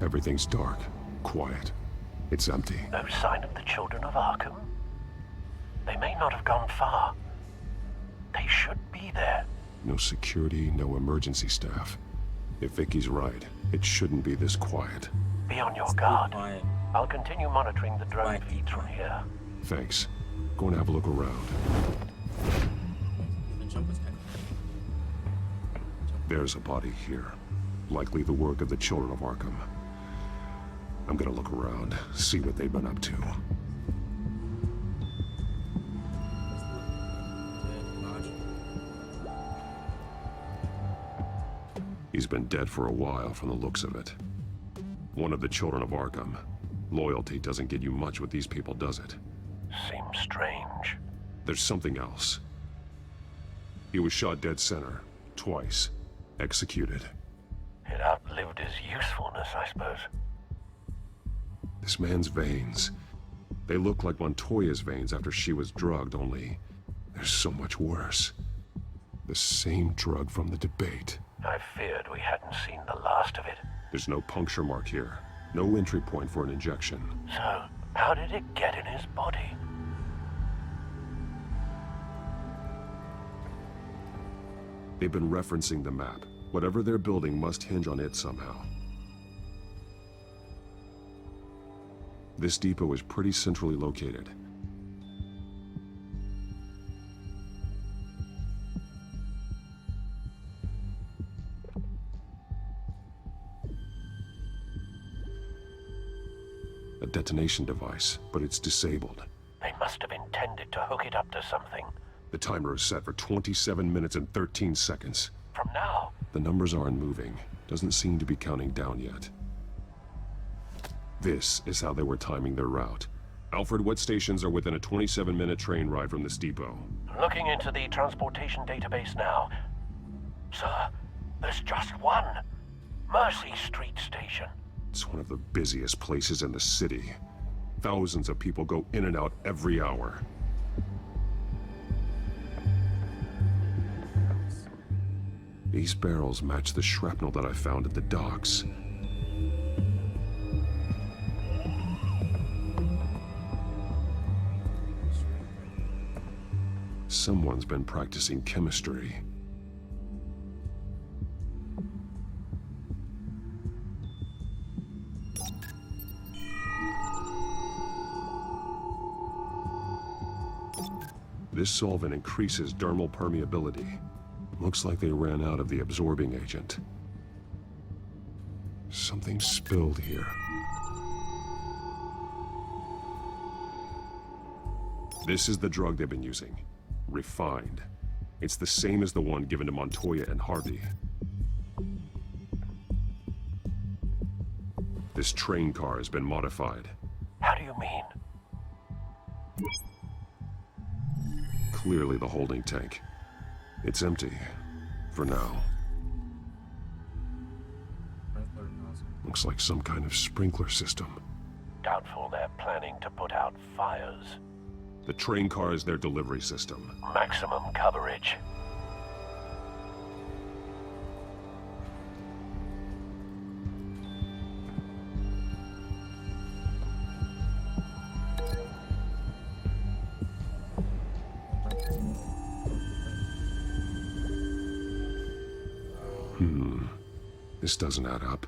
Everything's dark, quiet. It's empty. No sign of the Children of Arkham? They may not have gone far. They should be there. No security, no emergency staff. If Vicky's right, it shouldn't be this quiet. Be on your guard. I'll continue monitoring the drone feeds from here. Thanks. Go and have a look around. There's a body here. Likely the work of the Children of Arkham. I'm gonna look around, see what they've been up to. He's been dead for a while from the looks of it. One of the Children of Arkham. Loyalty doesn't get you much with these people, does it? Seems strange. There's something else. He was shot dead center, twice. Executed. It outlived his usefulness, I suppose. This man's veins. They look like Montoya's veins after she was drugged, only they're so much worse. The same drug from the debate. I feared we hadn't seen the last of it. There's no puncture mark here. No entry point for an injection. So, how did it get in his body? They've been referencing the map. Whatever they're building must hinge on it somehow. This depot is pretty centrally located. A detonation device, but it's disabled. They must have intended to hook it up to something. The timer is set for 27 minutes and 13 seconds. From now? The numbers aren't moving. Doesn't seem to be counting down yet. This is how they were timing their route. Alfred, what stations are within a 27-minute train ride from this depot? Looking into the transportation database now. Sir, there's just one. Mercy Street Station. It's one of the busiest places in the city. Thousands of people go in and out every hour. These barrels match the shrapnel that I found at the docks. Someone's been practicing chemistry. This solvent increases dermal permeability. Looks like they ran out of the absorbing agent. Something spilled here. This is the drug they've been using. Refined. It's the same as the one given to Montoya and Harvey. This train car has been modified. How do you mean? Clearly the holding tank. It's empty. For now. Looks like some kind of sprinkler system. Doubtful they're planning to put out fires. The train car is their delivery system. Maximum coverage. This doesn't add up.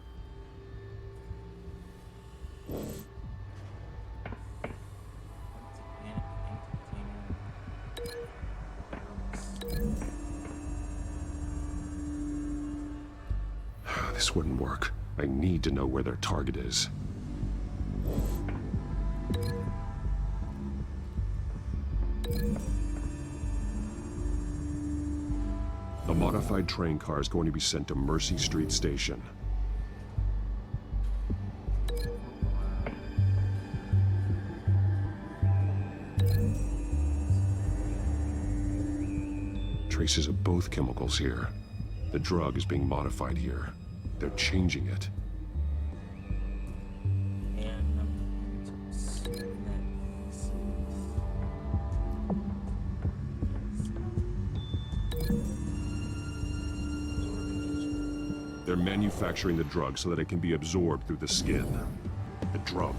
This wouldn't work. I need to know where their target is. The modified train car is going to be sent to Mercy Street Station. Traces of both chemicals here. The drug is being modified here. They're changing it. They're manufacturing the drug so that it can be absorbed through the skin. The drug.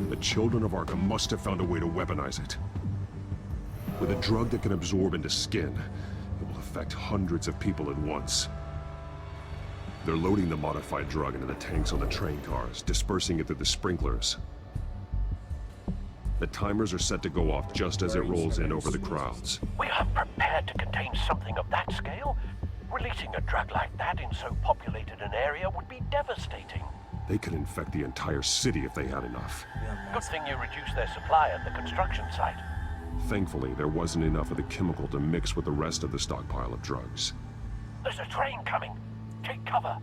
The children of Arkham must have found a way to weaponize it. With a drug that can absorb into skin, it will affect hundreds of people at once. They're loading the modified drug into the tanks on the train cars, dispersing it through the sprinklers. The timers are set to go off just as it rolls in over the crowds. We aren't prepared to contain something of that scale. Releasing a drug like that in so populated an area would be devastating. They could infect the entire city if they had enough. Good thing you reduced their supply at the construction site. Thankfully, there wasn't enough of the chemical to mix with the rest of the stockpile of drugs. There's a train coming. Take cover.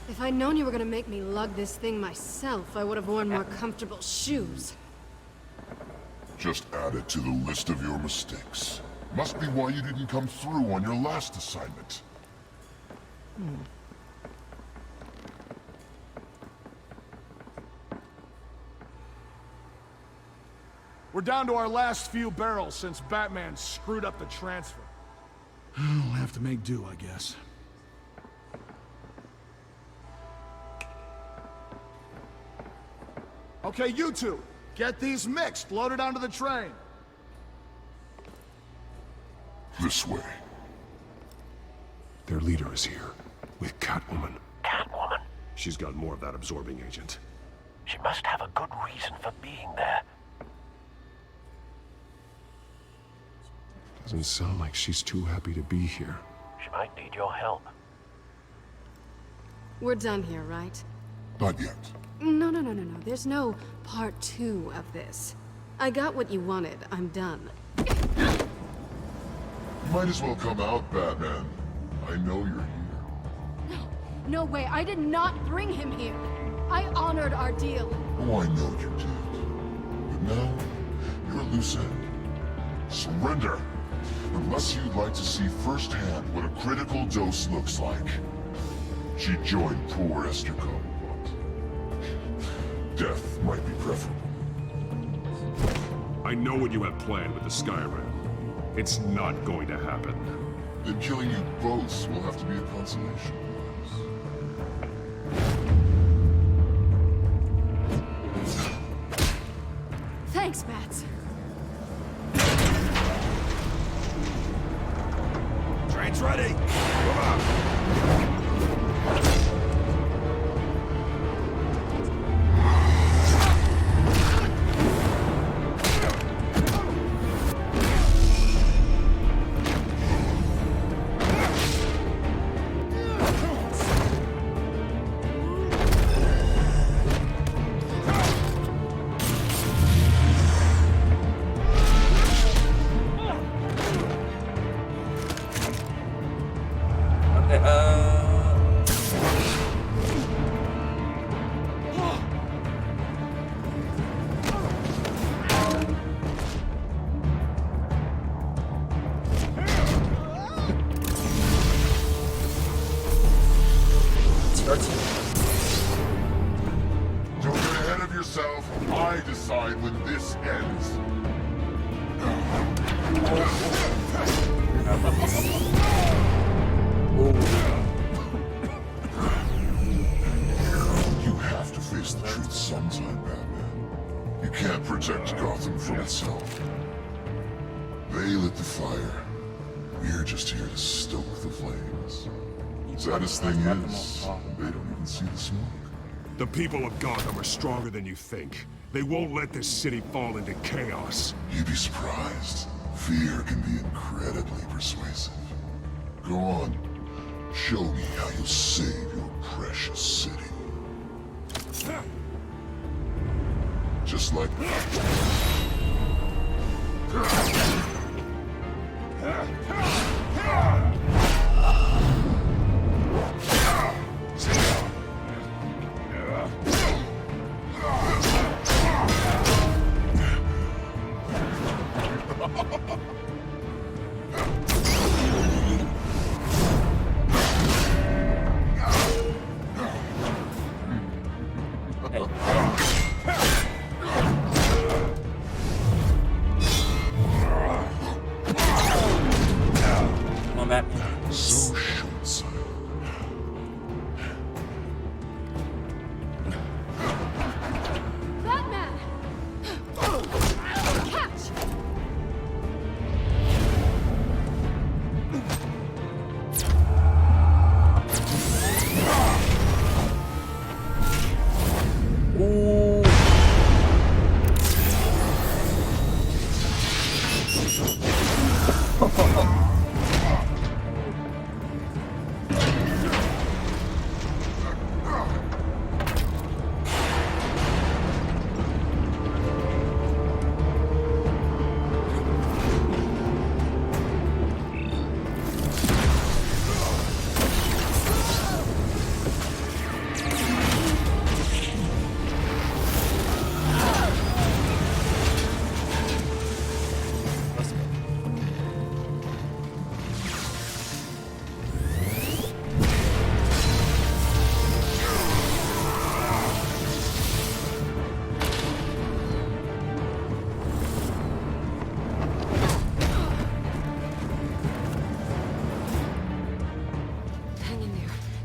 If I'd known you were gonna make me lug this thing myself, I would have worn more comfortable shoes. Just add it to the list of your mistakes. Must be why you didn't come through on your last assignment. We're down to our last few barrels since Batman screwed up the transfer. We'll have to make do, I guess. Okay, you two, get these mixed, loaded onto the train. This way. Their leader is here, with Catwoman. Catwoman? She's got more of that absorbing agent. She must have a good reason for being there. Doesn't sound like she's too happy to be here. She might need your help. We're done here, right? Not yet. No. There's no part 2 of this. I got what you wanted. I'm done. You might as well come out, Batman. I know you're here. No way. I did not bring him here. I honored our deal. Oh, I know you did. But now, you're a loose end. Surrender. Unless you'd like to see firsthand what a critical dose looks like. She joined poor Esther Coe. Death might be preferable. I know what you have planned with the Skyrim. It's not going to happen. Then killing you both will have to be a consolation. Thanks, Bats. Train's ready! Come on! Don't get ahead of yourself. I decide when this ends. You have to face the truth sometime, Batman. You can't protect Gotham from itself. They lit the fire. We're just here to stoke the flames. Saddest thing is, they don't even see the smoke. The people of Gotham are stronger than you think. They won't let this city fall into chaos. You'd be surprised. Fear can be incredibly persuasive. Go on. Show me how you'll save your precious city. Just like that. So short-sighted. Batman! Catch!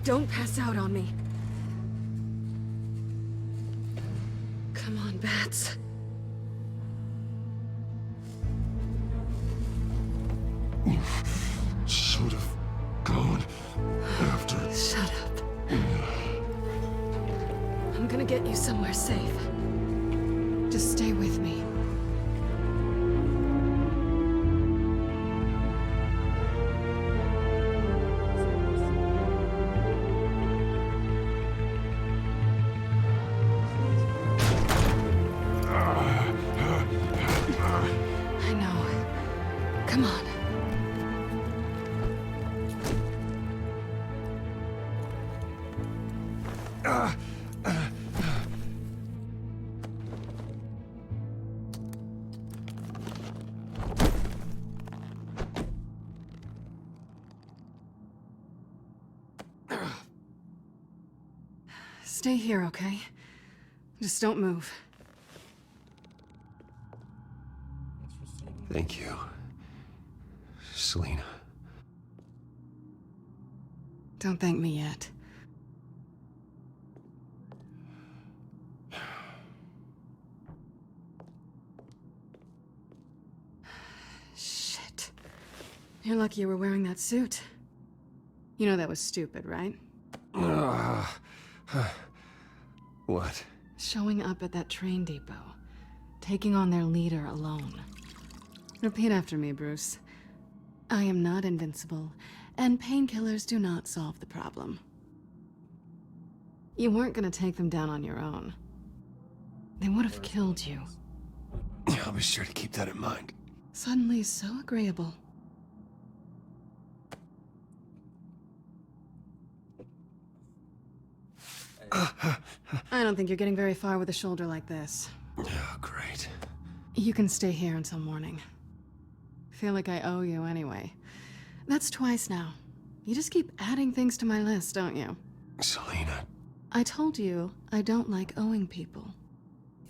Don't pass out on me. Come on, Bats. You should have gone after... Shut up. I'm gonna get you somewhere safe. Just stay with me. I know. Come on. Stay here, okay? Just don't move. Thank you, Selina. Don't thank me yet. Shit. You're lucky you were wearing that suit. You know that was stupid, right? What? Showing up at that train depot. Taking on their leader alone. Repeat after me, Bruce. I am not invincible, and painkillers do not solve the problem. You weren't gonna take them down on your own. They would have killed you. I'll be sure to keep that in mind. Suddenly so agreeable. I don't think you're getting very far with a shoulder like this. Oh, great. You can stay here until morning. Feel like I owe you anyway. That's twice now. You just keep adding things to my list, don't you? Selina. I told you I don't like owing people.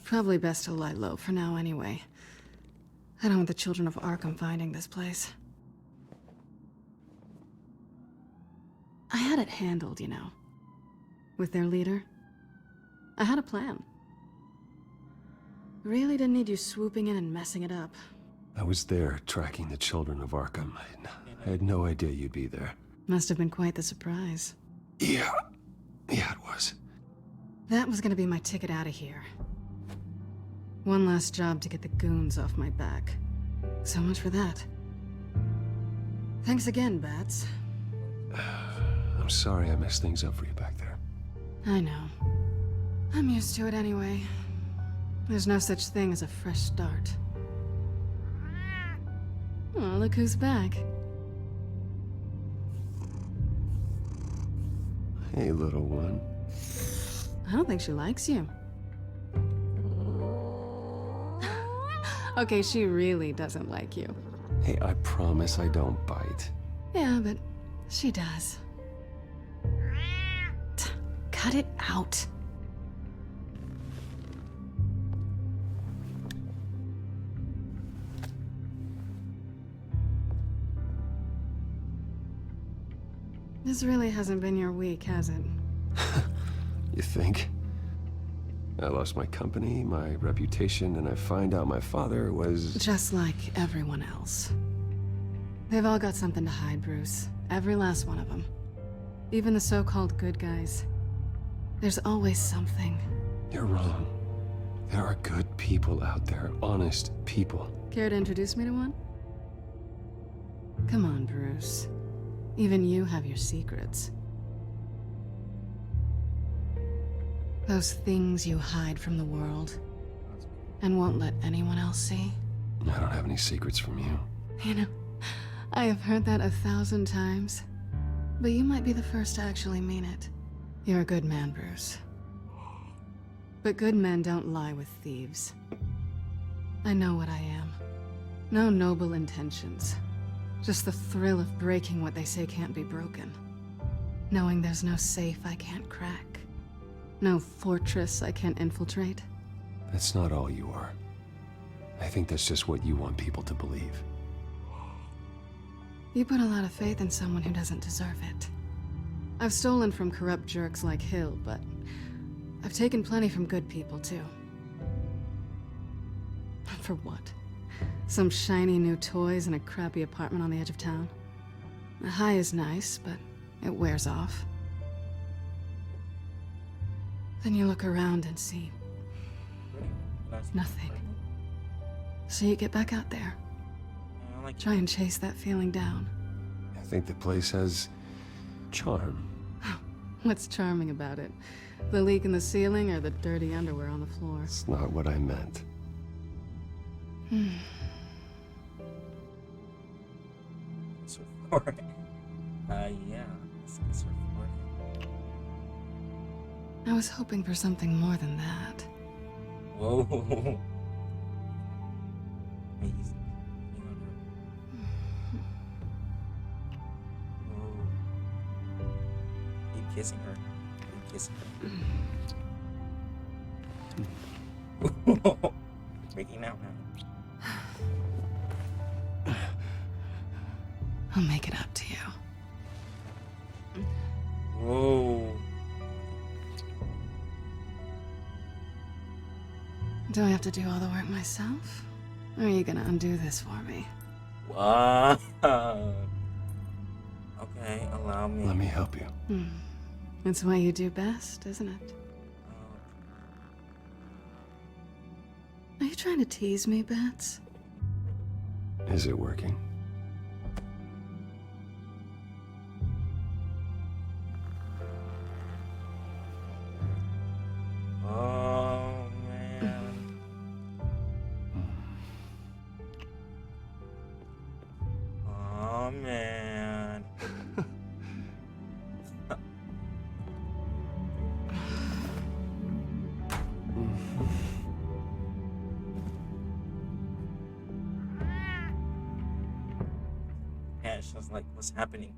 Probably best to lie low for now anyway. I don't want the children of Arkham finding this place. I had it handled, you know. With their leader. I had a plan. Really didn't need you swooping in and messing it up. I was there tracking the children of Arkham. I had no idea you'd be there. Must have been quite the surprise. Yeah, it was. That was gonna be my ticket out of here. One last job to get the goons off my back. So much for that. Thanks again, Bats. I'm sorry I messed things up for you back there. I know. I'm used to it anyway. There's no such thing as a fresh start. Oh, look who's back. Hey, little one. I don't think she likes you. Okay, she really doesn't like you. Hey, I promise I don't bite. Yeah, but she does. Cut it out. This really hasn't been your week, has it? You think? I lost my company, my reputation, and I find out my father was... Just like everyone else. They've all got something to hide, Bruce. Every last one of them. Even the so-called good guys. There's always something. You're wrong. There are good people out there, honest people. Care to introduce me to one? Come on, Bruce. Even you have your secrets. Those things you hide from the world and won't let anyone else see. I don't have any secrets from you. You know, I have heard that 1,000 times, but you might be the first to actually mean it. You're a good man, Bruce. But good men don't lie with thieves. I know what I am. No noble intentions. Just the thrill of breaking what they say can't be broken. Knowing there's no safe I can't crack. No fortress I can't infiltrate. That's not all you are. I think that's just what you want people to believe. You put a lot of faith in someone who doesn't deserve it. I've stolen from corrupt jerks like Hill, but I've taken plenty from good people, too. For what? Some shiny new toys in a crappy apartment on the edge of town? The high is nice, but it wears off. Then you look around and see nothing. So you get back out there. Try and chase that feeling down. I think the place has charm. What's charming about it? The leak in the ceiling or the dirty underwear on the floor? It's not what I meant. Surfboard. Yeah. Surfboard. I was hoping for something more than that. Whoa. Keep kissing her. Keep kissing her. Freaking out now. I'll make it up to you. Whoa. Do I have to do all the work myself? Or are you gonna undo this for me? What? Okay, allow me. Let me help you. It's what you do best, isn't it? Are you trying to tease me, Bats? Is it working? Oh, man. Oh, man. Ash was like, what's happening?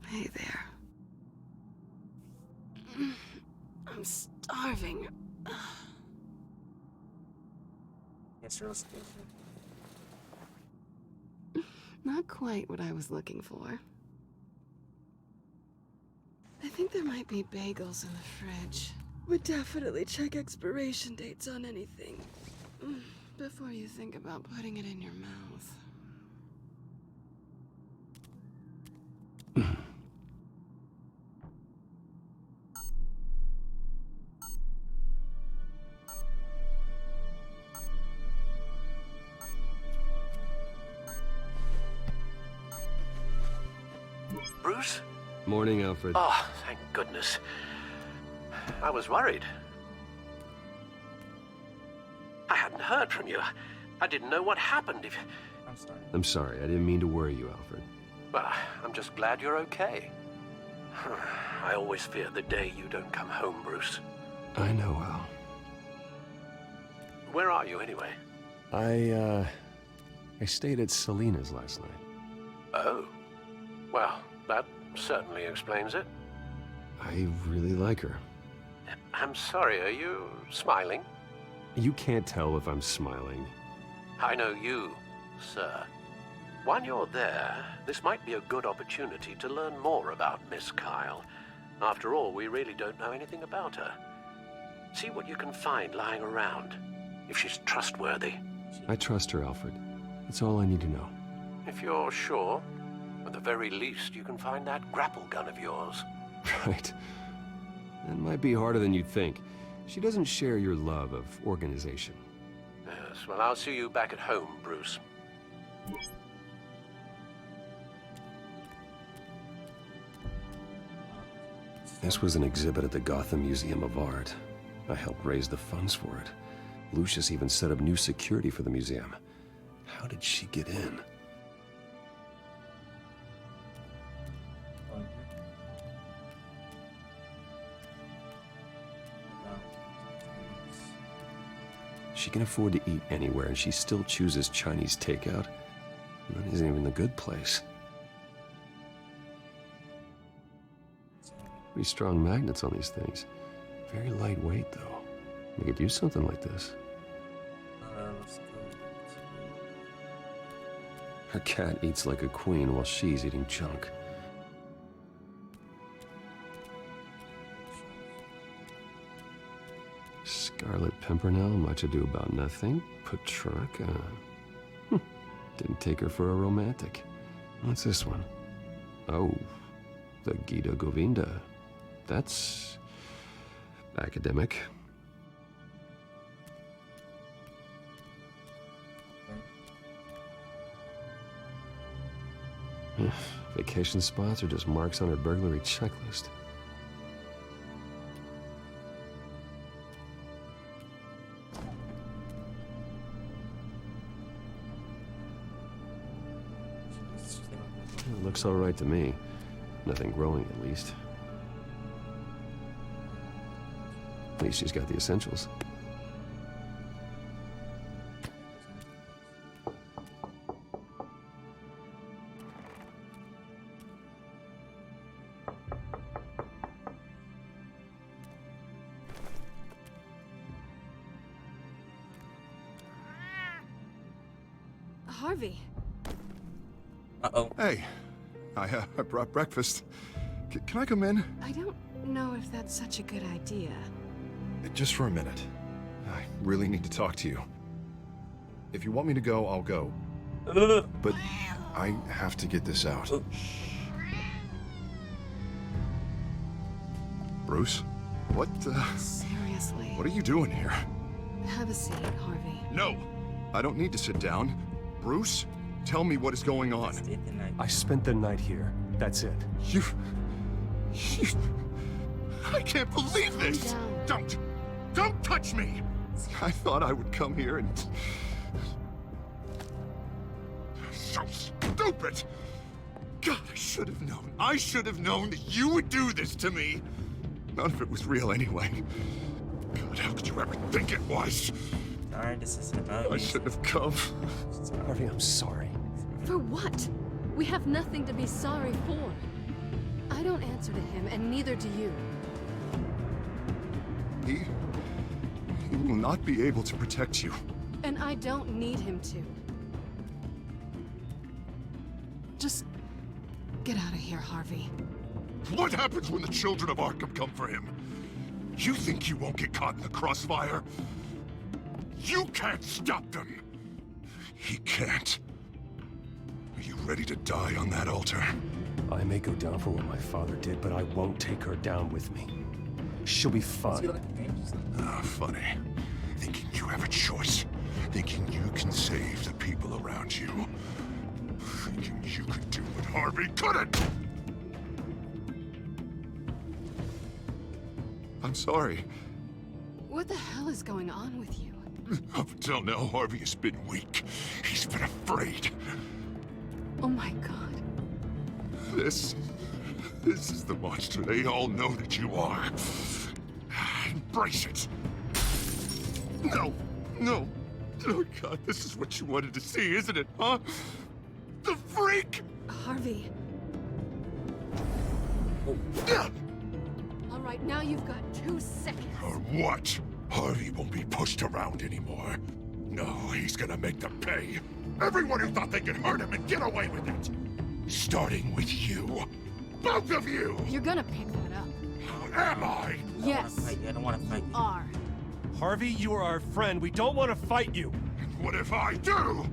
Hey there. I'm starving. Yes, real stupid. Not quite what I was looking for. I think there might be bagels in the fridge. Would definitely check expiration dates on anything before you think about putting it in your mouth. Bruce? Morning, Alfred. Oh, thank goodness. I was worried. I hadn't heard from you. I didn't know what happened. I'm sorry. I'm sorry. I didn't mean to worry you, Alfred. Well, I'm just glad you're okay. I always fear the day you don't come home, Bruce. I know, Al. Where are you, anyway? I stayed at Selena's last night. Oh. Well, that certainly explains it. I really like her. I'm sorry, are you smiling? You can't tell if I'm smiling. I know you, sir. While you're there, this might be a good opportunity to learn more about Miss Kyle. After all, we really don't know anything about her. See what you can find lying around, if she's trustworthy. I trust her, Alfred. That's all I need to know. If you're sure, at the very least, you can find that grapple gun of yours. Right. That might be harder than you'd think. She doesn't share your love of organization. Yes, well, I'll see you back at home, Bruce. This was an exhibit at the Gotham Museum of Art. I helped raise the funds for it. Lucius even set up new security for the museum. How did she get in? She can afford to eat anywhere, and she still chooses Chinese takeout. That isn't even the good place. Pretty strong magnets on these things. Very lightweight, though. We could use something like this. Let's go. Her cat eats like a queen while she's eating junk. Scarlet Pimpernel, much ado about nothing. Petrarca. Didn't take her for a romantic. What's this one? Oh, the Gita Govinda. That's academic. Vacation spots are just marks on her burglary checklist. It looks all right to me. Nothing growing, at least. At least she's got the essentials. Harvey. Uh-oh. Hey, I brought breakfast. Can I come in? I don't know if that's such a good idea. Just for a minute. I really need to talk to you. If you want me to go, I'll go. But I have to get this out. Bruce? What, Seriously. What are you doing here? Have a seat, Harvey. No! I don't need to sit down. Bruce, tell me what is going on. I spent the night here. That's it. You... I can't believe this! Don't touch me! I thought I would come here and... So stupid! God, I should have known. I should have known that you would do this to me. None of it was real anyway. God, how could you ever think it was? Sorry, this is about I shouldn't have come. Harvey, I'm sorry. For what? We have nothing to be sorry for. I don't answer to him, and neither do you. He will not be able to protect you. And I don't need him to. Just get out of here, Harvey. What happens when the children of Arkham come for him? You think you won't get caught in the crossfire? You can't stop them! He can't. Are you ready to die on that altar? I may go down for what my father did, but I won't take her down with me. She'll be fine. Ah, funny. Thinking you have a choice. Thinking you can save the people around you. Thinking you could do what Harvey couldn't! I'm sorry. What the hell is going on with you? Up until now, Harvey has been weak. He's been afraid. Oh my god. This is the monster they all know that you are. Embrace it. No, no. Oh God, this is what you wanted to see, isn't it, huh? The freak! Harvey. Yeah. All right, now you've got 2 seconds. Or what? Harvey won't be pushed around anymore. No, he's gonna make them pay. Everyone who thought they could hurt him and get away with it. Starting with you. Both of you! You're gonna pick that up. Am I? Yes. I don't want to fight you. Are. Harvey, you are our friend. We don't want to fight you. What if I do?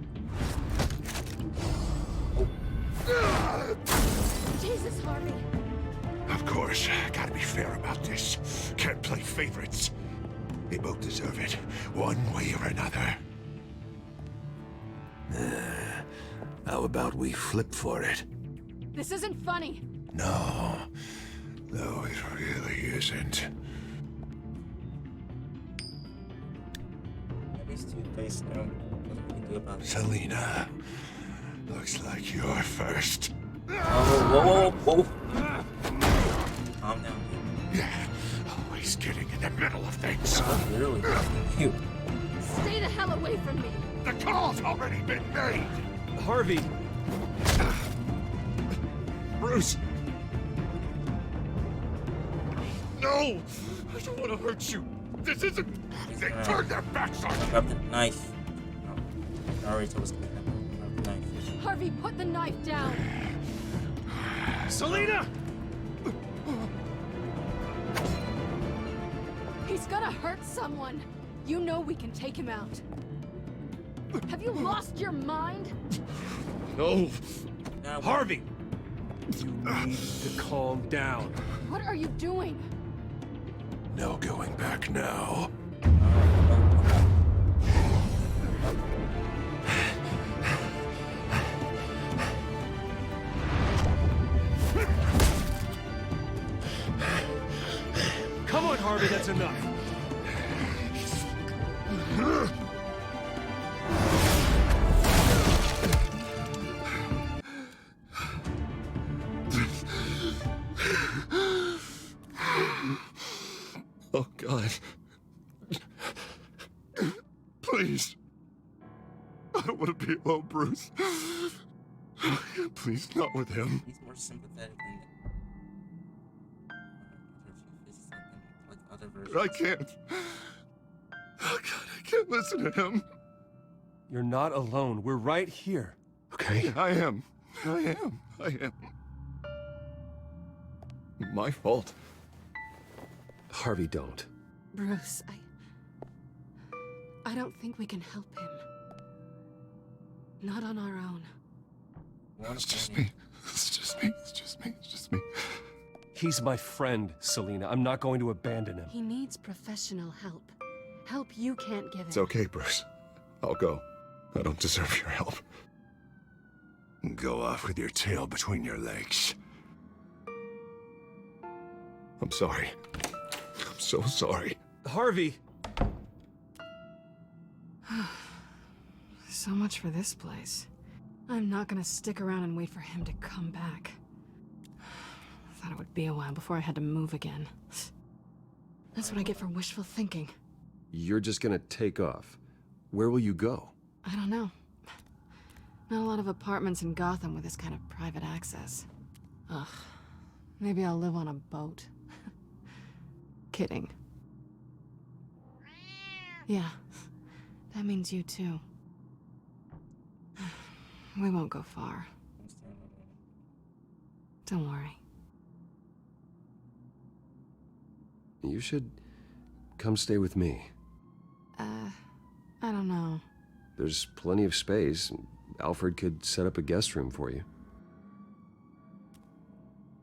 Jesus, Harvey. Of course, gotta be fair about this. Can't play favorites. They both deserve it, one way or another. How about we flip for it? This isn't funny. No, it really isn't. At least Two-Face now. What do we do about it? Selina, looks like you're first. Whoa, whoa, whoa. Calm down, dude. Yeah, always getting in the middle of things. Really? You. Stay the hell away from me. The call's already been made. Harvey. Bruce. No, I don't want to hurt you. This isn't. They turned their backs on you. Grab the knife. Oh, sorry, I was gonna grab the knife. Harvey, put the knife down. Selina! He's gonna hurt someone. You know we can take him out. Have you lost your mind? No. Harvey! You need to calm down. What are you doing? No going back now. Come on, Harvey, that's enough. Oh, God. Please. I don't want to be alone, Bruce. Please, not with him. He's more sympathetic than like other versions. I can't. Oh, God, I can't listen to him. You're not alone. We're right here. Okay? I am. My fault. Harvey, don't. Bruce, I don't think we can help him. Not on our own. It's just me. It's just me. He's my friend, Selina. I'm not going to abandon him. He needs professional help. Help you can't give him. It's okay, Bruce. I'll go. I don't deserve your help. Go off with your tail between your legs. I'm sorry. I'm so sorry. Harvey! So much for this place. I'm not gonna stick around and wait for him to come back. Thought it would be a while before I had to move again. That's what I get for wishful thinking. You're just gonna take off. where will you go? I don't know. Not a lot of apartments in Gotham with this kind of private access. Ugh. Maybe I'll live on a boat. Kidding. Yeah. That means you too. We won't go far. Don't worry. You should come stay with me. I don't know. There's plenty of space. Alfred could set up a guest room for you.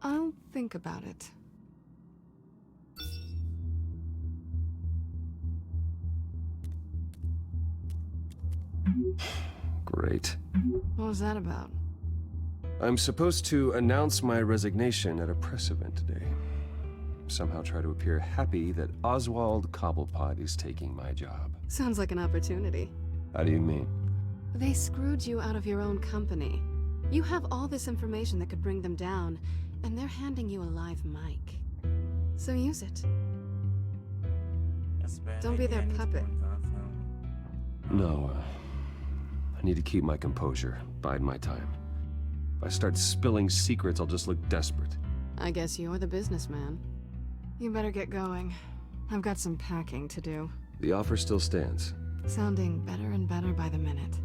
I'll think about it. Great. What was that about? I'm supposed to announce my resignation at a press event today. Somehow try to appear happy that Oswald Cobblepot is taking my job. Sounds like an opportunity. How do you mean? They screwed you out of your own company. You have all this information that could bring them down, and they're handing you a live mic. So use it. Don't be their puppet. No, I need to keep my composure, bide my time. If I start spilling secrets, I'll just look desperate. I guess you're the businessman. You better get going. I've got some packing to do. The offer still stands. Sounding better and better by the minute.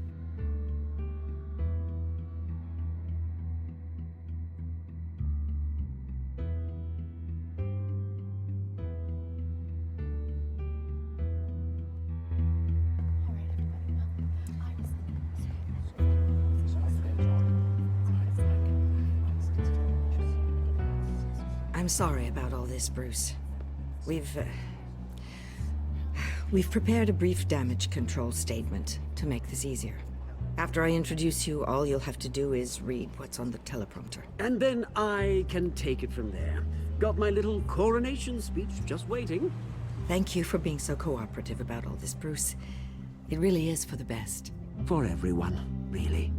I'm sorry about all this, Bruce. We've prepared a brief damage control statement to make this easier. After I introduce you, all you'll have to do is read what's on the teleprompter. And then I can take it from there. Got my little coronation speech just waiting. Thank you for being so cooperative about all this, Bruce. It really is for the best. For everyone, really.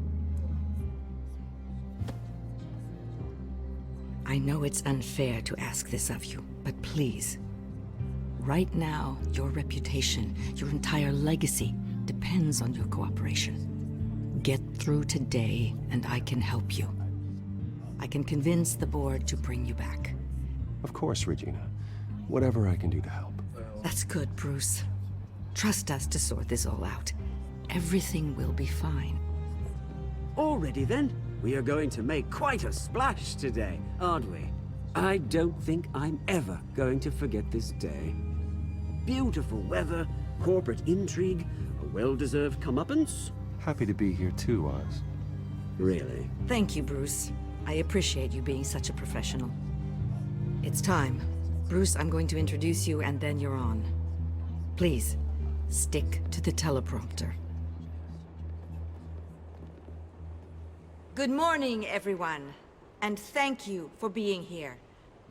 I know it's unfair to ask this of you, but please. Right now, your reputation, your entire legacy, depends on your cooperation. Get through today, and I can help you. I can convince the board to bring you back. Of course, Regina. Whatever I can do to help. That's good, Bruce. Trust us to sort this all out. Everything will be fine. Already then? We are going to make quite a splash today, aren't we? I don't think I'm ever going to forget this day. Beautiful weather, corporate intrigue, a well-deserved comeuppance. Happy to be here too, Oz. Really? Thank you, Bruce. I appreciate you being such a professional. It's time. Bruce, I'm going to introduce you and then you're on. Please, stick to the teleprompter. Good morning, everyone. And thank you for being here.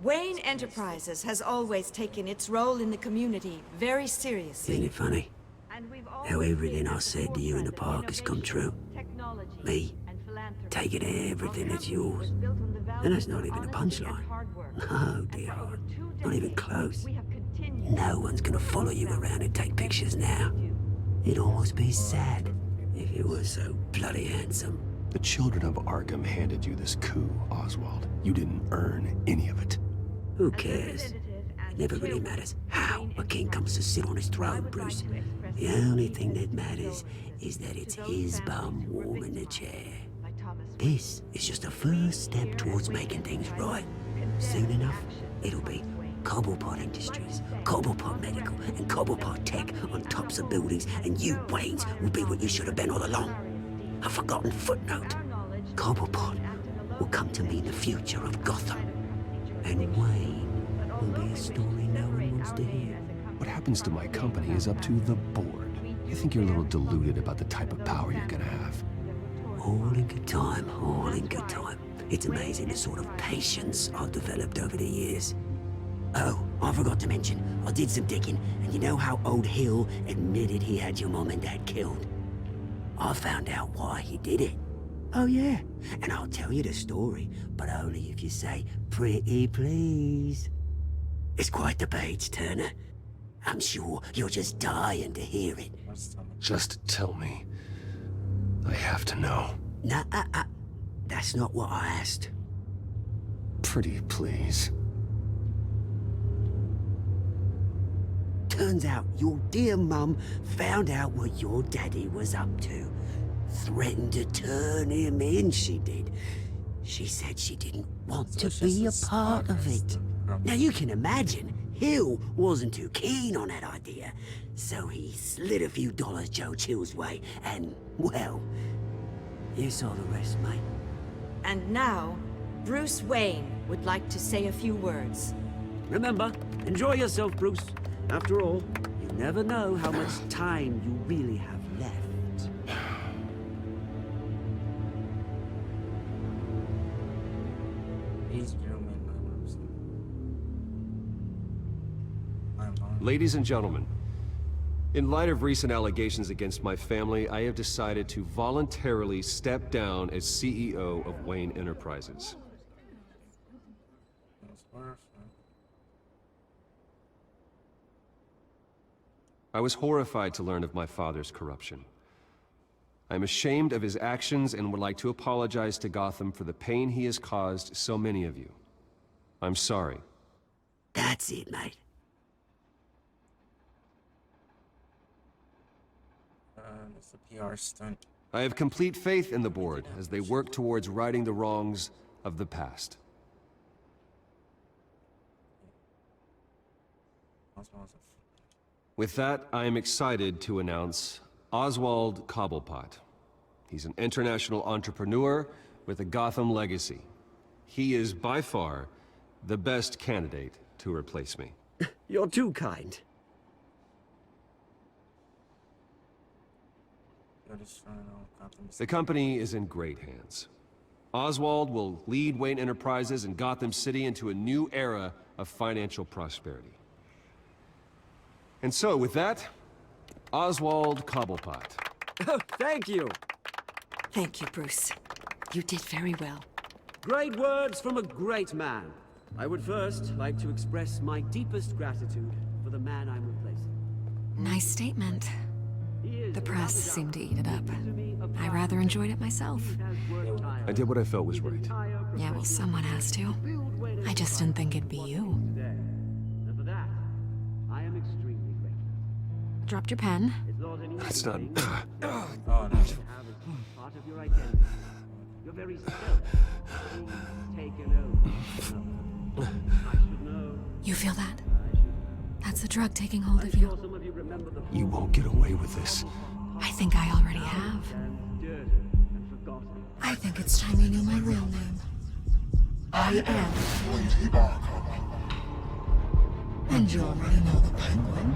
Wayne Enterprises has always taken its role in the community very seriously. Isn't it funny? How everything I said to you in the park has come true. Me, taking everything that's yours. And that's not even a punchline. No, dear heart. Not even close. No one's gonna follow you around and take pictures now. It'd almost be sad if you were so bloody handsome. The children of Arkham handed you this coup, Oswald. You didn't earn any of it. Who cares? It never really matters how a king comes to sit on his throne, Bruce. The only thing that matters is that it's his bum warm in the chair. This is just a first step towards making things right. Soon enough, it'll be Cobblepot Industries, Cobblepot Medical, and Cobblepot Tech on tops of buildings, and you, Waynes, will be what you should have been all along. A forgotten footnote. Cobblepot will come to mean the future of Gotham. And Wayne will be a story no one wants to hear. What happens to my company is up to the board. You think you're a little deluded about the type of power you're gonna have. All in good time, all in good time. It's amazing the sort of patience I've developed over the years. Oh, I forgot to mention, I did some digging, and you know how old Hill admitted he had your mom and dad killed? I found out why he did it. Oh yeah, and I'll tell you the story, but only if you say, pretty please. It's quite the page turner. I'm sure you're just dying to hear it. Just tell me. I have to know. Nah, that's not what I asked. Pretty please. Turns out your dear mum found out what your daddy was up to. Threatened to turn him in, she did. She said she didn't want to be a part of it. Now you can imagine, Hill wasn't too keen on that idea. So he slid a few dollars Joe Chill's way, and, well, you saw the rest, mate. And now, Bruce Wayne would like to say a few words. Remember, enjoy yourself, Bruce. After all, you never know how much time you really have left. Ladies and gentlemen, in light of recent allegations against my family, I have decided to voluntarily step down as CEO of Wayne Enterprises. I was horrified to learn of my father's corruption. I'm ashamed of his actions and would like to apologize to Gotham for the pain he has caused so many of you. I'm sorry. That's it, mate. It's a PR stunt. I have complete faith in the board as they work towards righting the wrongs of the past. With that, I am excited to announce Oswald Cobblepot. He's an international entrepreneur with a Gotham legacy. He is by far the best candidate to replace me. You're too kind. The company is in great hands. Oswald will lead Wayne Enterprises and Gotham City into a new era of financial prosperity. And so, with that, Oswald Cobblepot. Oh, thank you. Thank you, Bruce. You did very well. Great words from a great man. I would first like to express my deepest gratitude for the man I'm replacing. Nice statement. The press seemed to eat it up. I rather enjoyed it myself. I did what I felt was right. Yeah, well, someone has to. I just didn't think it'd be you. And for that, I am extremely grateful. Dropped your pen. That's not... Oh, no. Part of your identity. Your very self being taken over. I should know. You feel that? That's the drug taking hold of you. You won't get away with this. I think I already have. I think it's time you knew my real name. I am. And you already know the Penguin.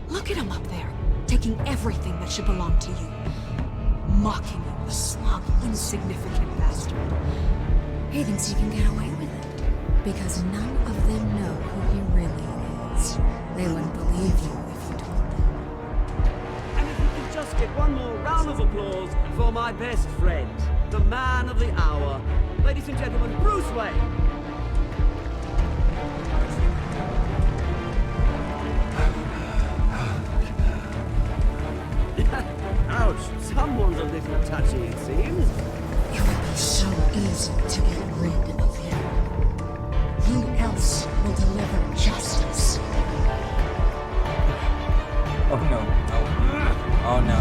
Look at him up there, taking everything that should belong to you. Mocking you, the slug, insignificant bastard. He thinks he can get away with it, because none of them know who he really is. They wouldn't believe you if you told them. And if we could just get one more round of applause for my best friend, the man of the hour, ladies and gentlemen, Bruce Wayne. Ouch, someone's a little touchy, it seems. It would be so easy to get rid of him. Who else will deliver justice? Oh no, no. Oh no.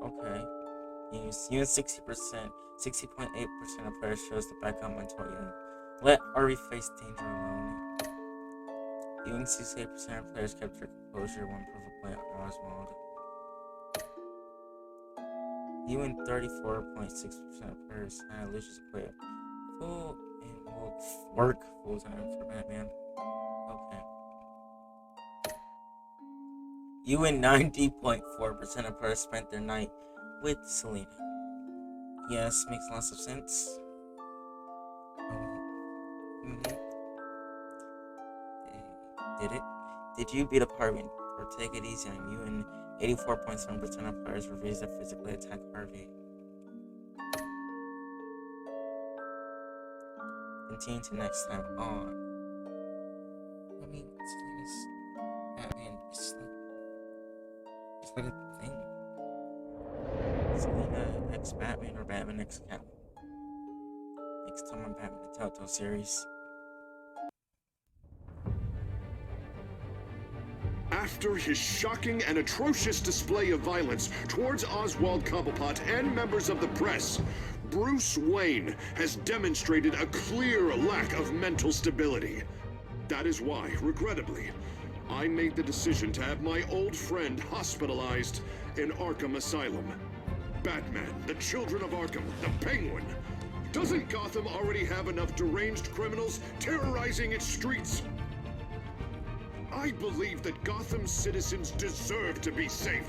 Okay. You and 60%, 60.8% of players chose to back up Montoya. Let Ari face danger alone. You and 68% of players kept their composure when provoked by Oswald. You and 34.6% of players had Lucius play full and will work full time for Batman. Okay. You and 90.4% of players spent their night with Selena. Yes, makes lots of sense. Did it? Did you beat up Harvey or take it easy on you, and 84.7% of players refuse to physically attack Harvey. Continue to next time on. I mean, it's Batman. It's like a thing. Selena X Batman or Batman X Catwoman. Next time on Batman the Telltale series. After his shocking and atrocious display of violence towards Oswald Cobblepot and members of the press, Bruce Wayne has demonstrated a clear lack of mental stability. That is why, regrettably, I made the decision to have my old friend hospitalized in Arkham Asylum. Batman, the Children of Arkham, the Penguin. Doesn't Gotham already have enough deranged criminals terrorizing its streets? I believe that Gotham's citizens deserve to be safe,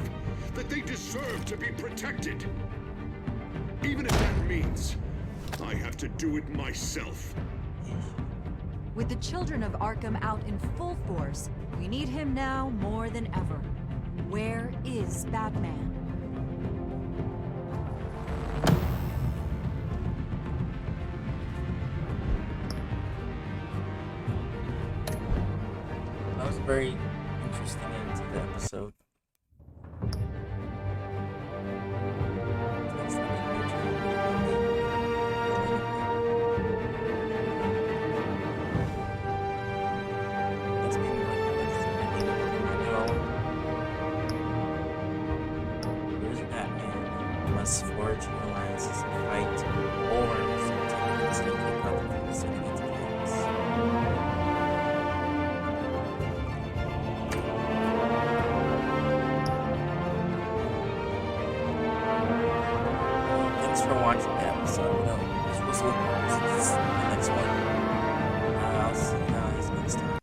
that they deserve to be protected. Even if that means I have to do it myself. With the Children of Arkham out in full force, we need him now more than ever. Where is Batman? That was a very interesting end to the episode. Here's Batman. He must forge new alliances and fight over and take Gotham from the city into chaos. Thanks for watching the episode. This was the next one. I'll see you guys next time.